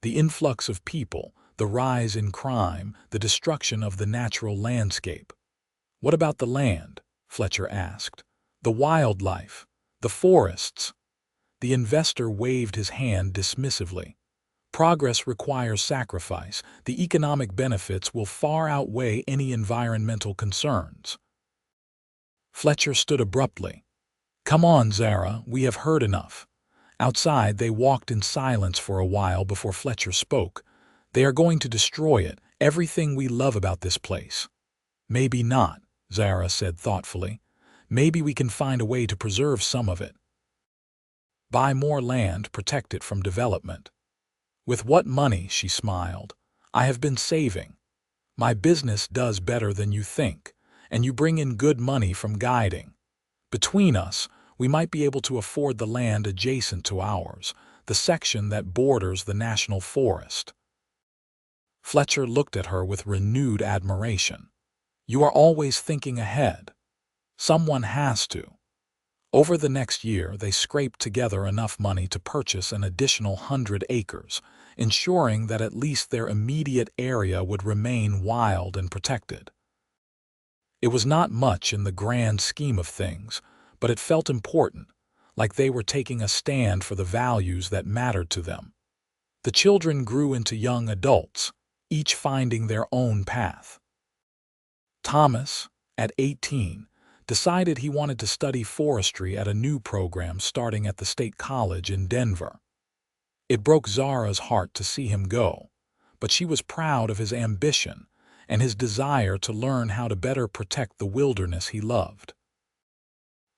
The influx of people, the rise in crime, the destruction of the natural landscape. "What about the land?" Fletcher asked. "The wildlife, the forests?" The investor waved his hand dismissively. "Progress requires sacrifice. The economic benefits will far outweigh any environmental concerns." Fletcher stood abruptly. "Come on, Zara, we have heard enough." Outside, they walked in silence for a while before Fletcher spoke. "They are going to destroy it, everything we love about this place." "Maybe not," Zara said thoughtfully. "Maybe we can find a way to preserve some of it. Buy more land, protect it from development." "With what money?" she smiled. "I have been saving. My business does better than you think, and you bring in good money from guiding. Between us, we might be able to afford the land adjacent to ours, the section that borders the national forest." Fletcher looked at her with renewed admiration. "You are always thinking ahead. Someone has to." Over the next year, they scraped together enough money to purchase an additional 100 acres, ensuring that at least their immediate area would remain wild and protected. It was not much in the grand scheme of things, but it felt important, like they were taking a stand for the values that mattered to them. The children grew into young adults, each finding their own path. Thomas, at 18, decided he wanted to study forestry at a new program starting at the State College in Denver. It broke Zara's heart to see him go, but she was proud of his ambition and his desire to learn how to better protect the wilderness he loved.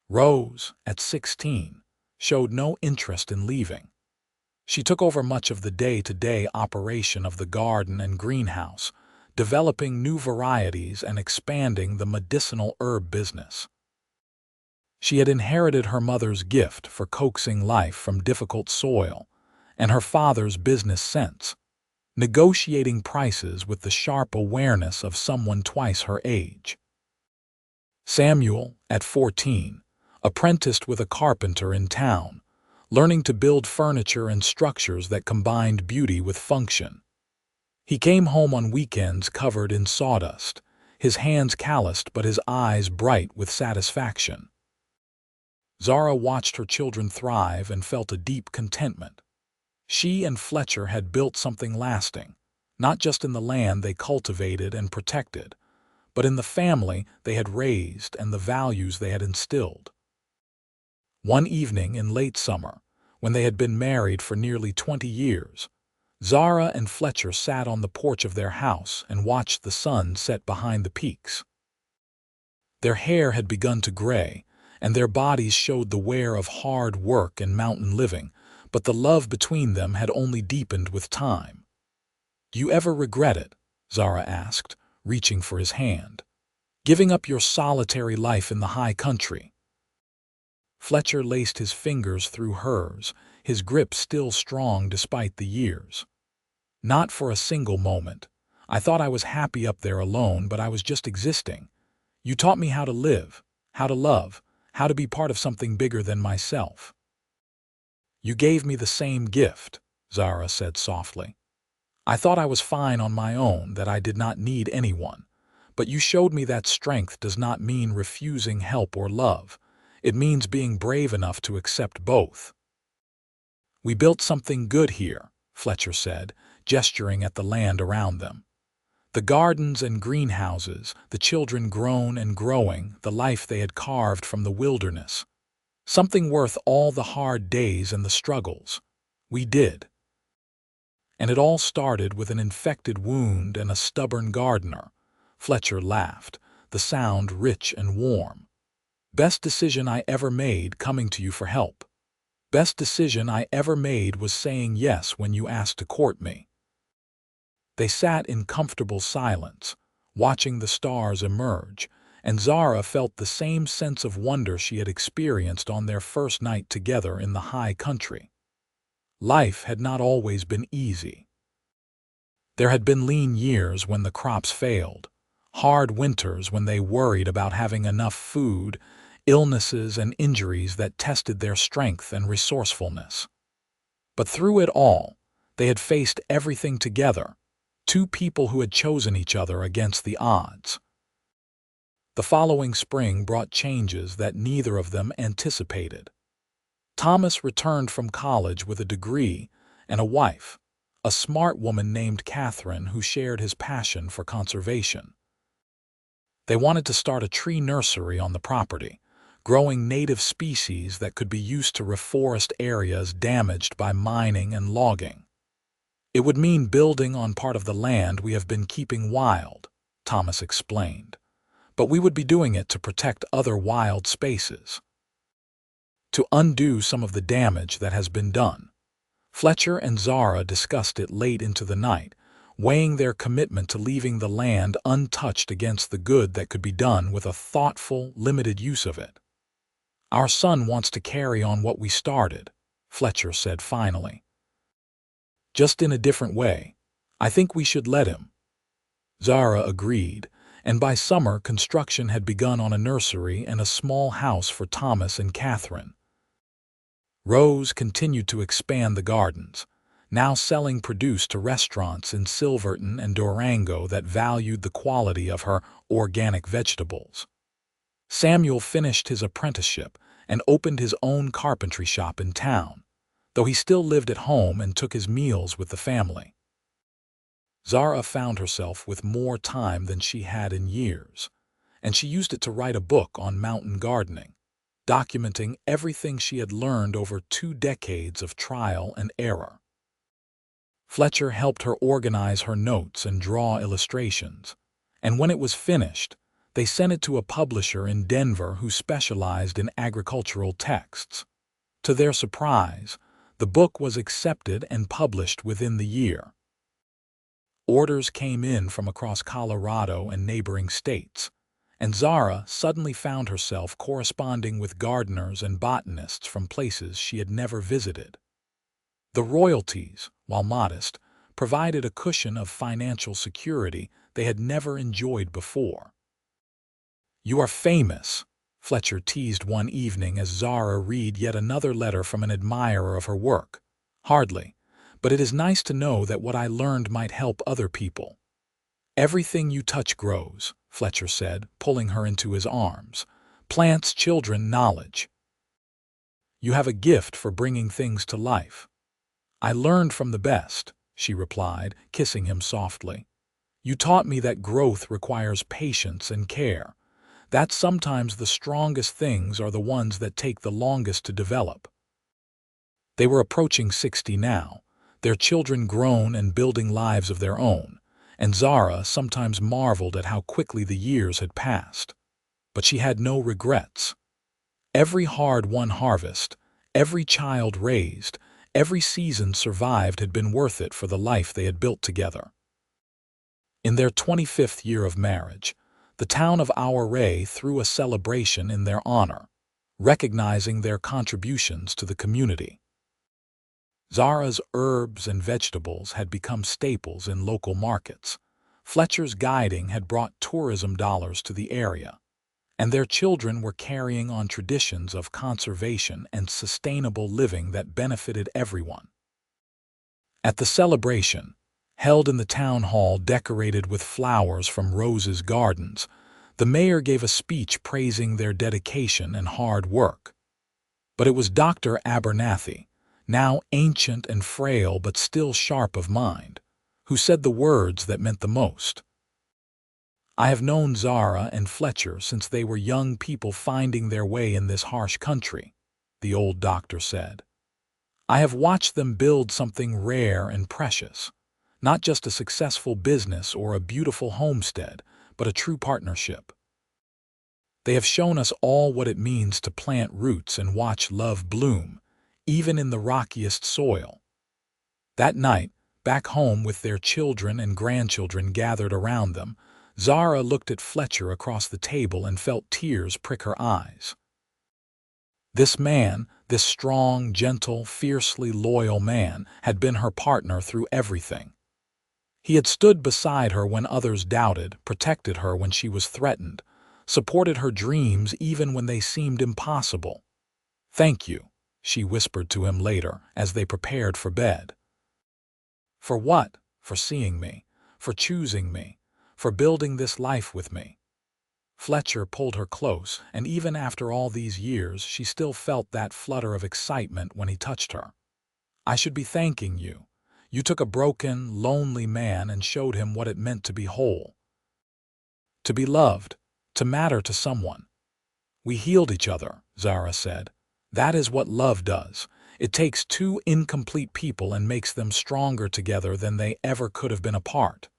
Rose, at 16, showed no interest in leaving. She took over much of the day-to-day operation of the garden and greenhouse, developing new varieties and expanding the medicinal herb business. She had inherited her mother's gift for coaxing life from difficult soil and her father's business sense, negotiating prices with the sharp awareness of someone twice her age. Samuel, at 14, apprenticed with a carpenter in town, learning to build furniture and structures that combined beauty with function. He came home on weekends covered in sawdust, his hands calloused but his eyes bright with satisfaction. Zara watched her children thrive and felt a deep contentment. She and Fletcher had built something lasting, not just in the land they cultivated and protected, but in the family they had raised and the values they had instilled. One evening in late summer, when they had been married for nearly 20 years, Zara and Fletcher sat on the porch of their house and watched the sun set behind the peaks. Their hair had begun to gray, and their bodies showed the wear of hard work and mountain living, but the love between them had only deepened with time. "Do you ever regret it?" Zara asked, reaching for his hand. "Giving up your solitary life in the high country?" Fletcher laced his fingers through hers, his grip still strong despite the years. "Not for a single moment. I thought I was happy up there alone, but I was just existing. You taught me how to live, how to love, how to be part of something bigger than myself." "You gave me the same gift," Zara said softly. "I thought I was fine on my own, that I did not need anyone. But you showed me that strength does not mean refusing help or love. It means being brave enough to accept both." "We built something good here," Fletcher said, gesturing at the land around them. The gardens and greenhouses, the children grown and growing, the life they had carved from the wilderness. Something worth all the hard days and the struggles. We did. "And it all started with an infected wound and a stubborn gardener." Fletcher laughed, the sound rich and warm. "Best decision I ever made coming to you for help. Best decision I ever made was saying yes when you asked to court me." They sat in comfortable silence, watching the stars emerge, and Zara felt the same sense of wonder she had experienced on their first night together in the high country. Life had not always been easy. There had been lean years when the crops failed, hard winters when they worried about having enough food, illnesses and injuries that tested their strength and resourcefulness. But through it all, they had faced everything together, two people who had chosen each other against the odds. The following spring brought changes that neither of them anticipated. Thomas returned from college with a degree and a wife, a smart woman named Catherine who shared his passion for conservation. They wanted to start a tree nursery on the property, growing native species that could be used to reforest areas damaged by mining and logging. "It would mean building on part of the land we have been keeping wild," Thomas explained. "But we would be doing it to protect other wild spaces, to undo some of the damage that has been done." Fletcher and Zara discussed it late into the night, weighing their commitment to leaving the land untouched against the good that could be done with a thoughtful, limited use of it. "Our son wants to carry on what we started," Fletcher said finally. "Just in a different way. I think we should let him." Zara agreed, and by summer construction had begun on a nursery and a small house for Thomas and Catherine. Rose continued to expand the gardens, now selling produce to restaurants in Silverton and Durango that valued the quality of her organic vegetables. Samuel finished his apprenticeship and opened his own carpentry shop in town, though he still lived at home and took his meals with the family. Zara found herself with more time than she had in years, and she used it to write a book on mountain gardening, documenting everything she had learned over 2 decades of trial and error. Fletcher helped her organize her notes and draw illustrations, and when it was finished, they sent it to a publisher in Denver who specialized in agricultural texts. To their surprise, the book was accepted and published within the year. Orders came in from across Colorado and neighboring states, and Zara suddenly found herself corresponding with gardeners and botanists from places she had never visited. The royalties, while modest, provided a cushion of financial security they had never enjoyed before. "You are famous," Fletcher teased one evening as Zara read yet another letter from an admirer of her work. "Hardly, but it is nice to know that what I learned might help other people." "Everything you touch grows," Fletcher said, pulling her into his arms. "Plants, children, knowledge. You have a gift for bringing things to life." "I learned from the best," she replied, kissing him softly. "You taught me that growth requires patience and care, that sometimes the strongest things are the ones that take the longest to develop." They were approaching 60 now, their children grown and building lives of their own, and Zara sometimes marveled at how quickly the years had passed. But she had no regrets. Every hard-won harvest, every child raised, every season survived had been worth it for the life they had built together. In their 25th year of marriage, the town of Auray threw a celebration in their honor, recognizing their contributions to the community. Zara's herbs and vegetables had become staples in local markets. Fletcher's guiding had brought tourism dollars to the area, and their children were carrying on traditions of conservation and sustainable living that benefited everyone. At the celebration, held in the town hall decorated with flowers from Rose's gardens, the mayor gave a speech praising their dedication and hard work. But it was Dr. Abernathy, now ancient and frail but still sharp of mind, who said the words that meant the most. "I have known Zara and Fletcher since they were young people finding their way in this harsh country," the old doctor said. "I have watched them build something rare and precious, not just a successful business or a beautiful homestead, but a true partnership. They have shown us all what it means to plant roots and watch love bloom, even in the rockiest soil." That night, back home with their children and grandchildren gathered around them, Zara looked at Fletcher across the table and felt tears prick her eyes. This man, this strong, gentle, fiercely loyal man, had been her partner through everything. He had stood beside her when others doubted, protected her when she was threatened, supported her dreams even when they seemed impossible. "Thank you," she whispered to him later as they prepared for bed. "For what? For seeing me, for choosing me, for building this life with me." Fletcher pulled her close, and even after all these years she still felt that flutter of excitement when he touched her. "I should be thanking you. You took a broken, lonely man and showed him what it meant to be whole, to be loved, to matter to someone." "We healed each other," Zara said. "That is what love does. It takes two incomplete people and makes them stronger together than they ever could have been apart."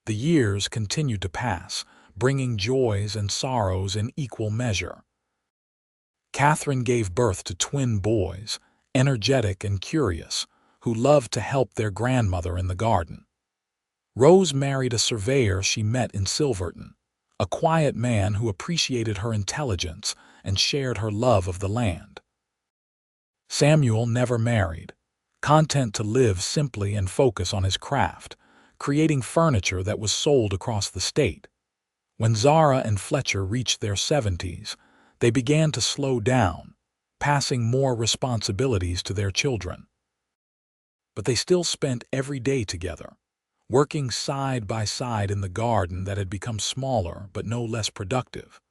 The years continued to pass, bringing joys and sorrows in equal measure. Catherine gave birth to twin boys, energetic and curious, who loved to help their grandmother in the garden. Rose married a surveyor she met in Silverton, a quiet man who appreciated her intelligence and shared her love of the land. Samuel never married, content to live simply and focus on his craft, creating furniture that was sold across the state. When Zara and Fletcher reached their 70s, they began to slow down, passing more responsibilities to their children. But they still spent every day together, working side by side in the garden that had become smaller but no less productive,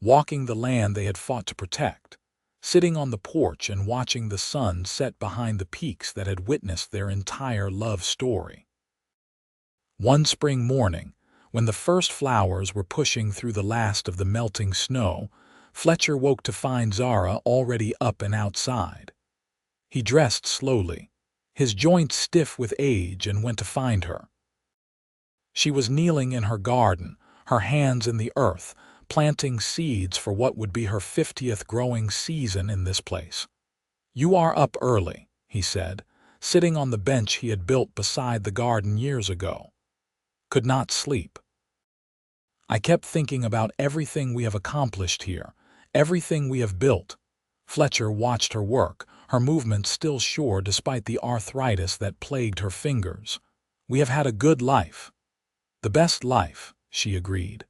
walking the land they had fought to protect, sitting on the porch and watching the sun set behind the peaks that had witnessed their entire love story. One spring morning, When the first flowers were pushing through the last of the melting snow, Fletcher woke to find Zara already up and outside. He dressed slowly, his joints stiff with age, and went to find her. She was kneeling in her garden, her hands in the earth, planting seeds for what would be her 50th growing season in this place. "You are up early," he said, sitting on the bench he had built beside the garden years ago. "Could not sleep. I kept thinking about everything we have accomplished here, everything we have built." Fletcher watched her work, her movements still sure despite the arthritis that plagued her fingers. "We have had a good life." "The best life," she agreed.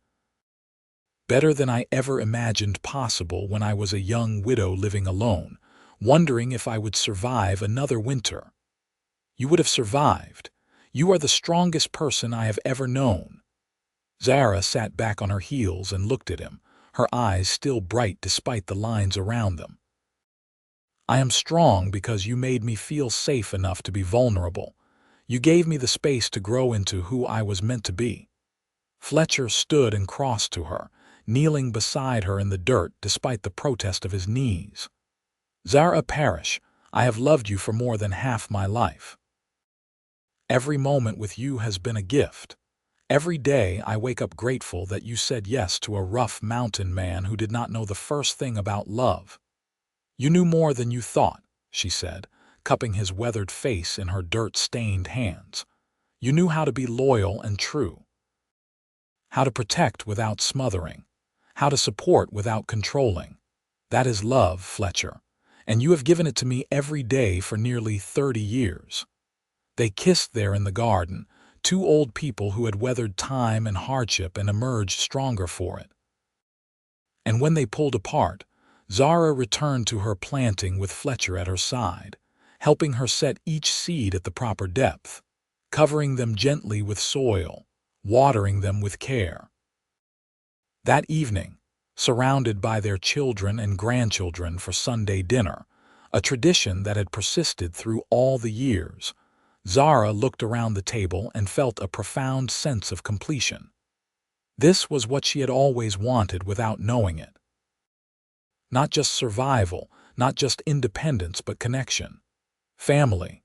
"Better than I ever imagined possible when I was a young widow living alone, wondering if I would survive another winter." "You would have survived. You are the strongest person I have ever known." Zara sat back on her heels and looked at him, her eyes still bright despite the lines around them. "I am strong because you made me feel safe enough to be vulnerable. You gave me the space to grow into who I was meant to be." Fletcher stood and crossed to her, kneeling beside her in the dirt despite the protest of his knees. "Zara Pemberton, I have loved you for more than half my life. Every moment with you has been a gift. Every day I wake up grateful that you said yes to a rough mountain man who did not know the first thing about love." "You knew more than you thought," she said, cupping his weathered face in her dirt-stained hands. "You knew how to be loyal and true. How to protect without smothering. How to support without controlling. That is love, Fletcher, and you have given it to me every day for nearly 30 years." They kissed there in the garden, two old people who had weathered time and hardship and emerged stronger for it. And when they pulled apart, Zara returned to her planting with Fletcher at her side, helping her set each seed at the proper depth, covering them gently with soil, watering them with care. That evening, surrounded by their children and grandchildren for Sunday dinner, a tradition that had persisted through all the years, Zara looked around the table and felt a profound sense of completion. This was what she had always wanted without knowing it. Not just survival, not just independence, but connection. Family.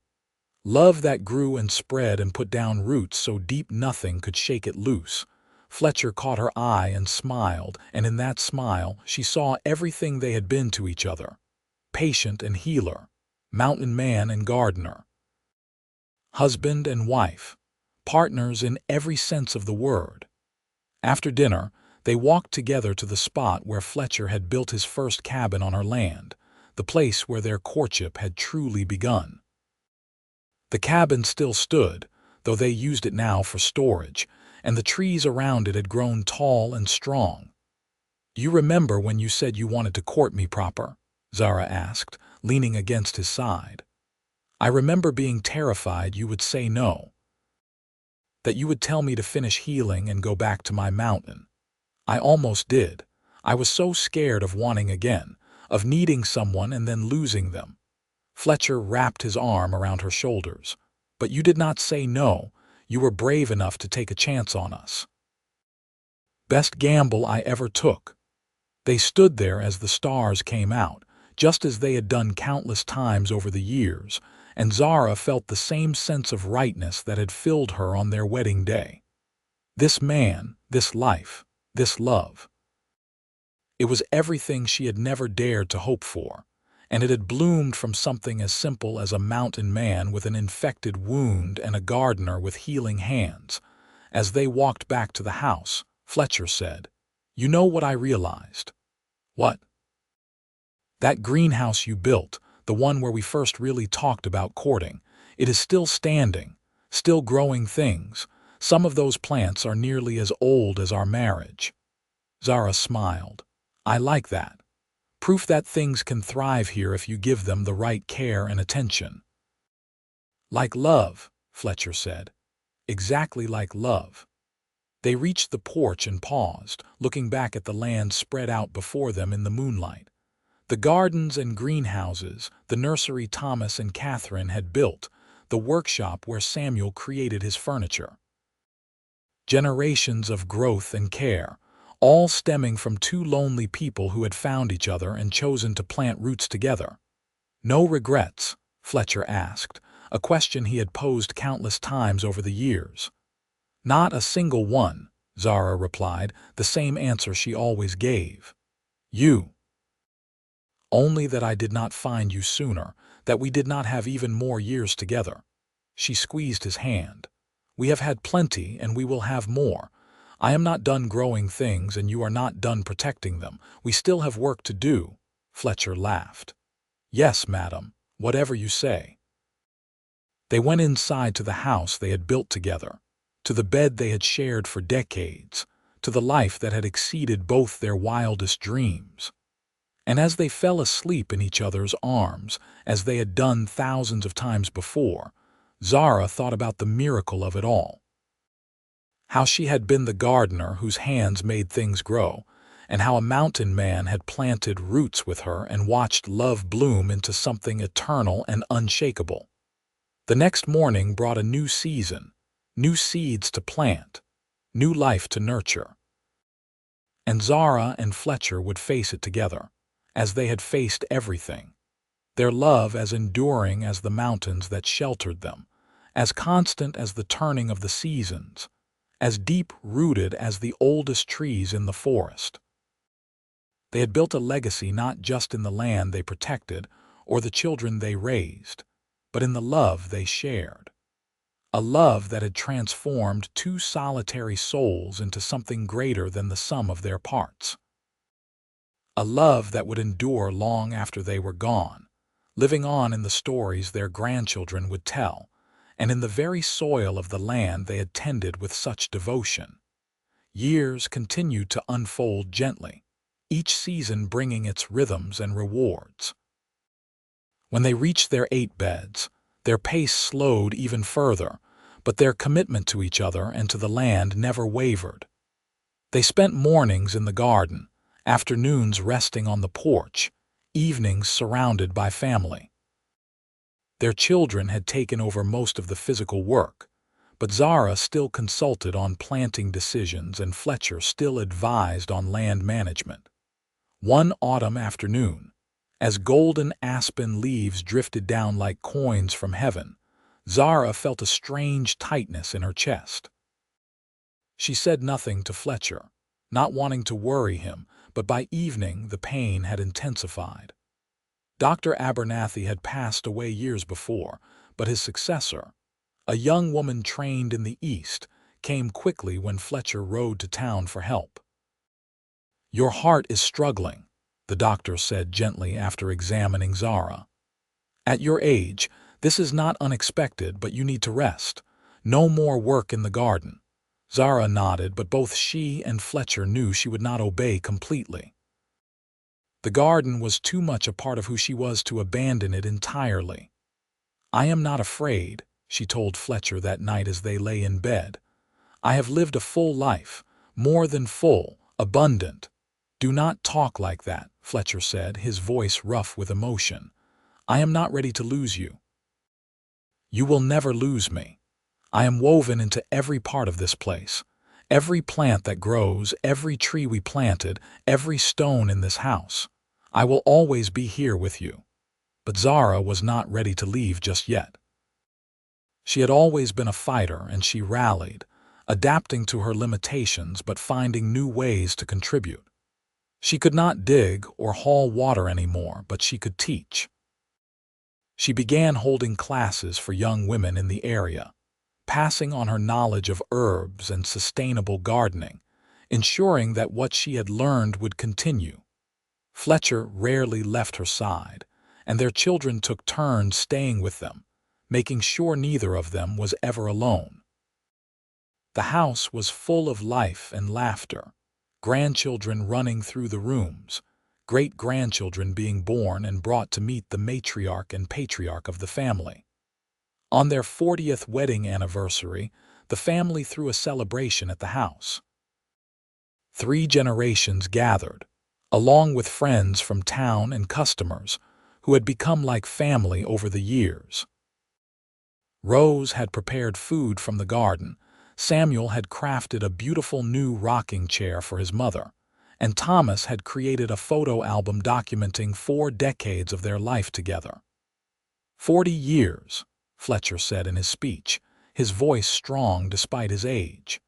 Love that grew and spread and put down roots so deep nothing could shake it loose. Fletcher caught her eye and smiled, and in that smile she saw everything they had been to each other. Patient and healer, mountain man and gardener. Husband and wife, partners in every sense of the word. After dinner, they walked together to the spot where Fletcher had built his first cabin on her land, the place where their courtship had truly begun. The cabin still stood, though they used it now for storage, and the trees around it had grown tall and strong. "You remember when you said you wanted to court me proper?" Zara asked, leaning against his side. "I remember being terrified you would say no. That you would tell me to finish healing and go back to my mountain. I almost did. I was so scared of wanting again, of needing someone and then losing them." Fletcher wrapped his arm around her shoulders. "But you did not say no. You were brave enough to take a chance on us." "Best gamble I ever took." They stood there as the stars came out, just as they had done countless times over the years, and Zara felt the same sense of rightness that had filled her on their wedding day. This man, this life, this love. It was everything she had never dared to hope for, and it had bloomed from something as simple as a mountain man with an infected wound and a gardener with healing hands. As they walked back to the house, Fletcher said, "You know what I realized?" "What?" "That greenhouse you built, the one where we first really talked about courting, it is still standing, still growing things. Some of those plants are nearly as old as our marriage." Zara smiled. "I like that. Proof that things can thrive here if you give them the right care and attention." "Like love," Fletcher said. "Exactly like love." They reached the porch and paused, looking back at the land spread out before them in the moonlight. The gardens and greenhouses, the nursery Thomas and Catherine had built, the workshop where Samuel created his furniture. generations of growth and care, all stemming from two lonely people who had found each other and chosen to plant roots together. "No regrets?" Fletcher asked, a question he had posed countless times over the years. "Not a single one," Zara replied, the same answer she always gave. "You." "Only that I did not find you sooner, that we did not have even more years together." She squeezed his hand. "We have had plenty, and we will have more. I am not done growing things, and you are not done protecting them. We still have work to do." Fletcher laughed. "Yes, madam, whatever you say." They went inside to the house they had built together, to the bed they had shared for decades, to the life that had exceeded both their wildest dreams. And as they fell asleep in each other's arms, as they had done thousands of times before, Zara thought about the miracle of it all. How she had been the gardener whose hands made things grow, and how a mountain man had planted roots with her and watched love bloom into something eternal and unshakable. The next morning brought a new season, new seeds to plant, new life to nurture. And Zara and Fletcher would face it together, as they had faced everything. Their love as enduring as the mountains that sheltered them, as constant as the turning of the seasons, as deep-rooted as the oldest trees in the forest. They had built a legacy not just in the land they protected or the children they raised, but in the love they shared. A love that had transformed two solitary souls into something greater than the sum of their parts. A love that would endure long after they were gone, living on in the stories their grandchildren would tell, and in the very soil of the land they had tended with such devotion. Years continued to unfold gently, each season bringing its rhythms and rewards. When they reached their 8 beds, their pace slowed even further, but their commitment to each other and to the land never wavered. They spent mornings in the garden, afternoons resting on the porch, evenings surrounded by family. Their children had taken over most of the physical work, but Zara still consulted on planting decisions and Fletcher still advised on land management. One autumn afternoon, as golden aspen leaves drifted down like coins from heaven, Zara felt a strange tightness in her chest. She said nothing to Fletcher, not wanting to worry him, but by evening the pain had intensified. Dr. Abernathy had passed away years before, but his successor, a young woman trained in the East, came quickly when Fletcher rode to town for help. "Your heart is struggling," the doctor said gently after examining Zara. "At your age, this is not unexpected, but you need to rest. No more work in the garden." Zara nodded, but both she and Fletcher knew she would not obey completely. The garden was too much a part of who she was to abandon it entirely. "I am not afraid," she told Fletcher that night as they lay in bed. "I have lived a full life, more than full, abundant." "Do not talk like that," Fletcher said, his voice rough with emotion. "I am not ready to lose you." "You will never lose me. I am woven into every part of this place, every plant that grows, every tree we planted, every stone in this house. I will always be here with you." But Zara was not ready to leave just yet. She had always been a fighter, and she rallied, adapting to her limitations but finding new ways to contribute. She could not dig or haul water anymore, but she could teach. She began holding classes for young women in the area, passing on her knowledge of herbs and sustainable gardening, ensuring that what she had learned would continue. Fletcher rarely left her side, and their children took turns staying with them, making sure neither of them was ever alone. The house was full of life and laughter, grandchildren running through the rooms, great-grandchildren being born and brought to meet the matriarch and patriarch of the family. On their 40th wedding anniversary, the family threw a celebration at the house. 3 generations gathered, along with friends from town and customers who had become like family over the years. Rose had prepared food from the garden, Samuel had crafted a beautiful new rocking chair for his mother, and Thomas had created a photo album documenting 4 decades of their life together. 40 years, Fletcher said in his speech, his voice strong despite his age.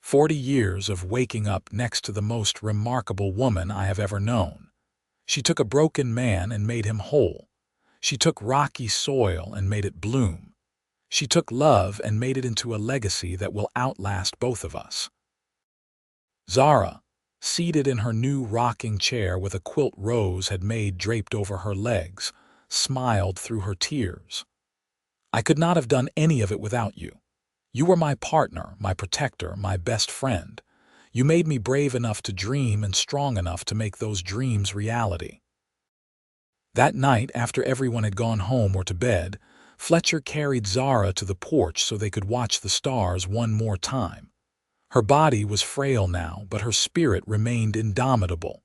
40 years of waking up next to the most remarkable woman I have ever known. She took a broken man and made him whole. She took rocky soil and made it bloom. She took love and made it into a legacy that will outlast both of us. Zara, seated in her new rocking chair with a quilt Rose had made draped over her legs, smiled through her tears. I could not have done any of it without you. You were my partner, my protector, my best friend. You made me brave enough to dream and strong enough to make those dreams reality. That night, after everyone had gone home or to bed, Fletcher carried Zara to the porch so they could watch the stars one more time. Her body was frail now, but her spirit remained indomitable.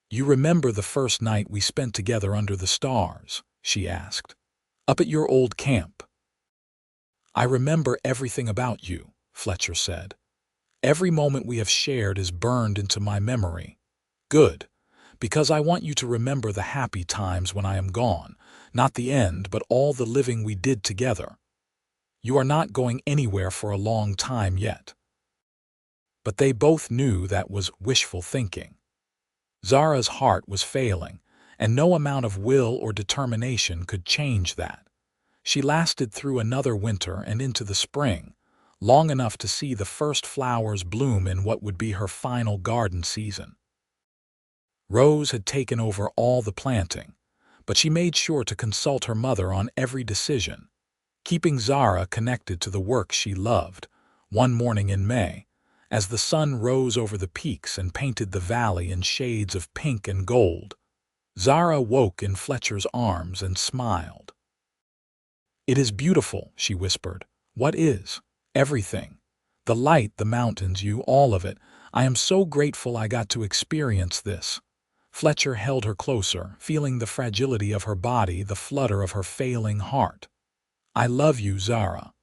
"You remember the first night we spent together under the stars?" she asked. "Up at your old camp." "I remember everything about you," Fletcher said. "Every moment we have shared is burned into my memory. Good, because I want you to remember the happy times when I am gone, not the end, but all the living we did together. You are not going anywhere for a long time yet." But they both knew that was wishful thinking. Zara's heart was failing, and no amount of will or determination could change that. She lasted through another winter and into the spring, long enough to see the first flowers bloom in what would be her final garden season. Rose had taken over all the planting, but she made sure to consult her mother on every decision, keeping Zara connected to the work she loved. One morning in May, as the sun rose over the peaks and painted the valley in shades of pink and gold, Zara woke in Fletcher's arms and smiled. "It is beautiful," she whispered. "What is?" "Everything. The light, the mountains, you, all of it. I am so grateful I got to experience this." Fletcher held her closer, feeling the fragility of her body, the flutter of her failing heart. "I love you, Zara.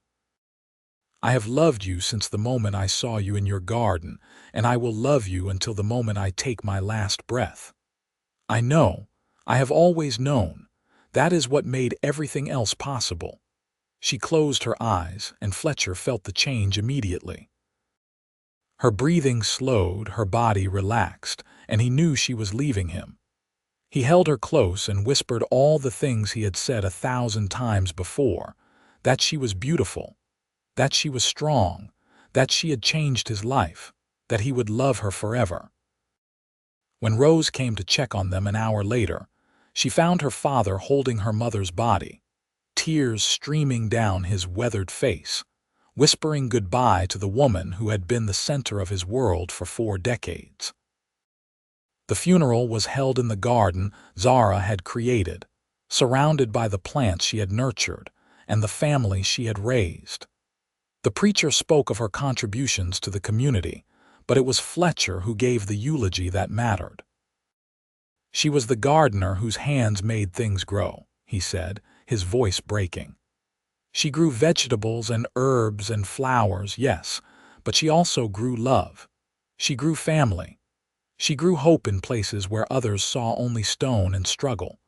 I have loved you since the moment I saw you in your garden, and I will love you until the moment I take my last breath. I know, I have always known. That is what made everything else possible." She closed her eyes, and Fletcher felt the change immediately. Her breathing slowed, her body relaxed, and he knew she was leaving him. He held her close and whispered all the things he had said 1,000 times before, that she was beautiful, that she was strong, that she had changed his life, that he would love her forever. When Rose came to check on them an hour later, she found her father holding her mother's body, tears streaming down his weathered face, whispering goodbye to the woman who had been the center of his world for 4 decades. The funeral was held in the garden Zara had created, surrounded by the plants she had nurtured and the family she had raised. The preacher spoke of her contributions to the community, but it was Fletcher who gave the eulogy that mattered. "She was the gardener whose hands made things grow," he said, his voice breaking. "She grew vegetables and herbs and flowers, yes, but she also grew love. She grew family. She grew hope in places where others saw only stone and struggle.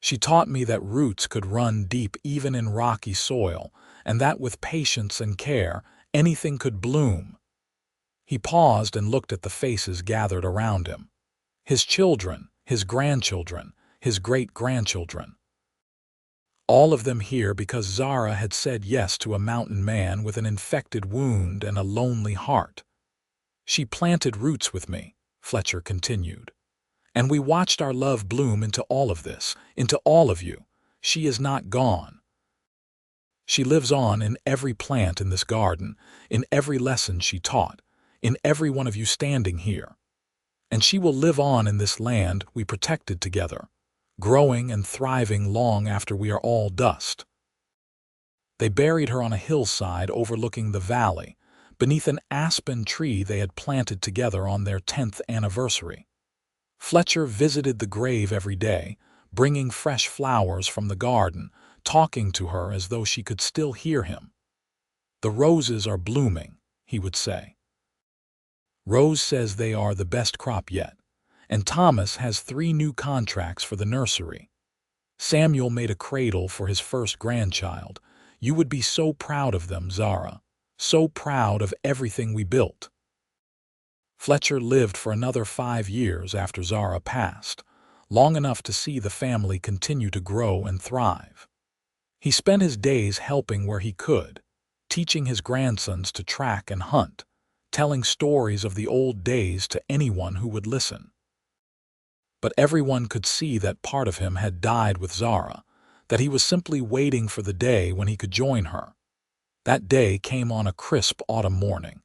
She taught me that roots could run deep even in rocky soil, and that with patience and care, anything could bloom." He paused and looked at the faces gathered around him. His children, his grandchildren, his great-grandchildren. All of them here because Zara had said yes to a mountain man with an infected wound and a lonely heart. "She planted roots with me," Fletcher continued. "And we watched our love bloom into all of this, into all of you. She is not gone. She lives on in every plant in this garden, in every lesson she taught, in every one of you standing here. And she will live on in this land we protected together, growing and thriving long after we are all dust." They buried her on a hillside overlooking the valley, beneath an aspen tree they had planted together on their 10th anniversary. Fletcher visited the grave every day, bringing fresh flowers from the garden, talking to her as though she could still hear him. "The roses are blooming," he would say. "Rose says they are the best crop yet, and Thomas has 3 new contracts for the nursery. Samuel made a cradle for his first grandchild. You would be so proud of them, Zara. So proud of everything we built." Fletcher lived for another 5 years after Zara passed, long enough to see the family continue to grow and thrive. He spent his days helping where he could, teaching his grandsons to track and hunt, telling stories of the old days to anyone who would listen. But everyone could see that part of him had died with Zara, that he was simply waiting for the day when he could join her. That day came on a crisp autumn morning,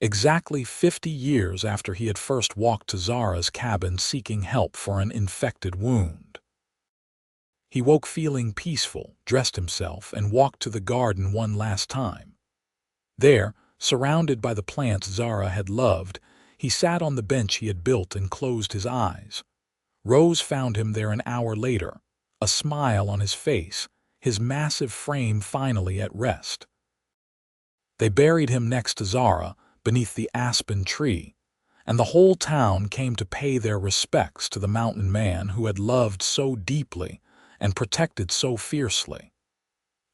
exactly 50 years after he had first walked to Zara's cabin seeking help for an infected wound. He woke feeling peaceful, dressed himself, and walked to the garden one last time. There, surrounded by the plants Zara had loved, he sat on the bench he had built and closed his eyes. Rose found him there an hour later, a smile on his face, his massive frame finally at rest. They buried him next to Zara, beneath the aspen tree, and the whole town came to pay their respects to the mountain man who had loved so deeply and protected so fiercely.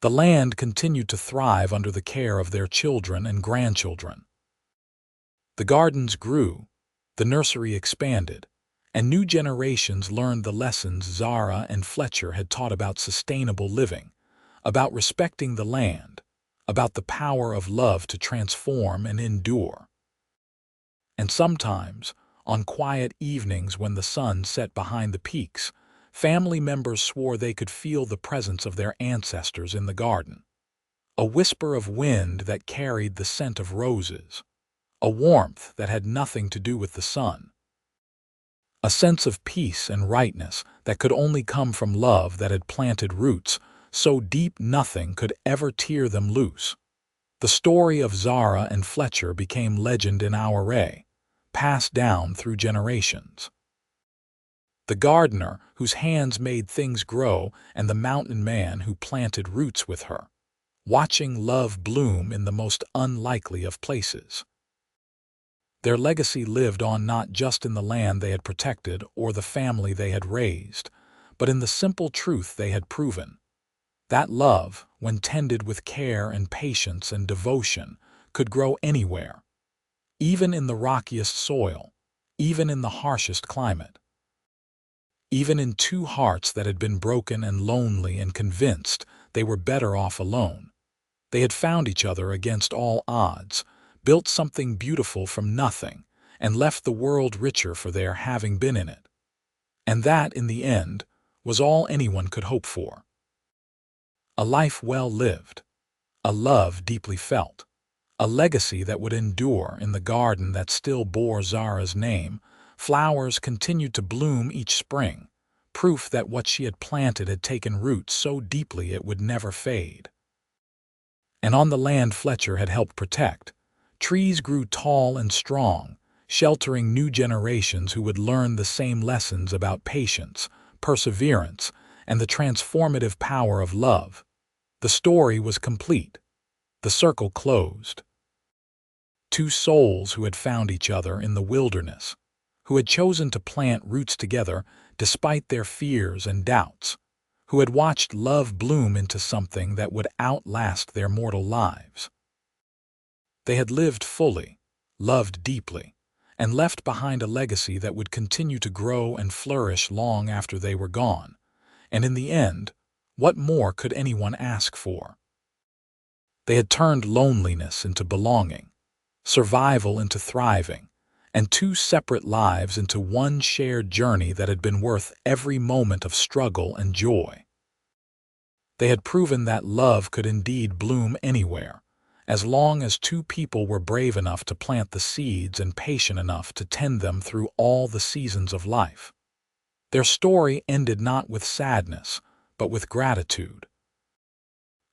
The land continued to thrive under the care of their children and grandchildren. The gardens grew, the nursery expanded, and new generations learned the lessons Zara and Fletcher had taught about sustainable living, about respecting the land, about the power of love to transform and endure. And sometimes, on quiet evenings when the sun set behind the peaks, family members swore they could feel the presence of their ancestors in the garden. A whisper of wind that carried the scent of roses, a warmth that had nothing to do with the sun, a sense of peace and rightness that could only come from love that had planted roots so deep nothing could ever tear them loose. The story of Zara and Fletcher became legend in our ray, passed down through generations. The gardener whose hands made things grow and the mountain man who planted roots with her, watching love bloom in the most unlikely of places. Their legacy lived on not just in the land they had protected or the family they had raised, but in the simple truth they had proven. That love, when tended with care and patience and devotion, could grow anywhere, even in the rockiest soil, even in the harshest climate. Even in 2 hearts that had been broken and lonely and convinced they were better off alone. They had found each other against all odds, built something beautiful from nothing, and left the world richer for their having been in it. And that, in the end, was all anyone could hope for. A life well lived, a love deeply felt, a legacy that would endure in the garden that still bore Zara's name. Flowers continued to bloom each spring, proof that what she had planted had taken root so deeply it would never fade. And on the land Fletcher had helped protect, trees grew tall and strong, sheltering new generations who would learn the same lessons about patience, perseverance, and the transformative power of love. The story was complete. The circle closed. 2 souls who had found each other in the wilderness, who had chosen to plant roots together despite their fears and doubts, who had watched love bloom into something that would outlast their mortal lives. They had lived fully, loved deeply, and left behind a legacy that would continue to grow and flourish long after they were gone. And in the end, what more could anyone ask for? They had turned loneliness into belonging, survival into thriving, and 2 separate lives into one shared journey that had been worth every moment of struggle and joy. They had proven that love could indeed bloom anywhere, as long as 2 people were brave enough to plant the seeds and patient enough to tend them through all the seasons of life. Their story ended not with sadness, but with gratitude.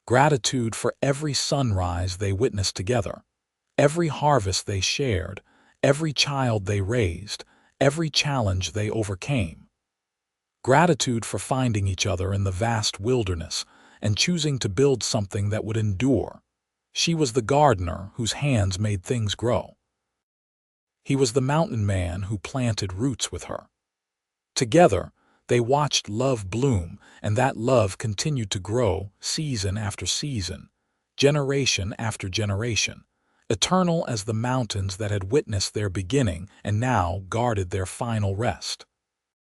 Gratitude for every sunrise they witnessed together, every harvest they shared, every child they raised, every challenge they overcame. Gratitude for finding each other in the vast wilderness and choosing to build something that would endure, She was the gardener whose hands made things grow. He was the mountain man who planted roots with her. Together, they watched love bloom, and that love continued to grow season after season, generation after generation, eternal as the mountains that had witnessed their beginning and now guarded their final rest.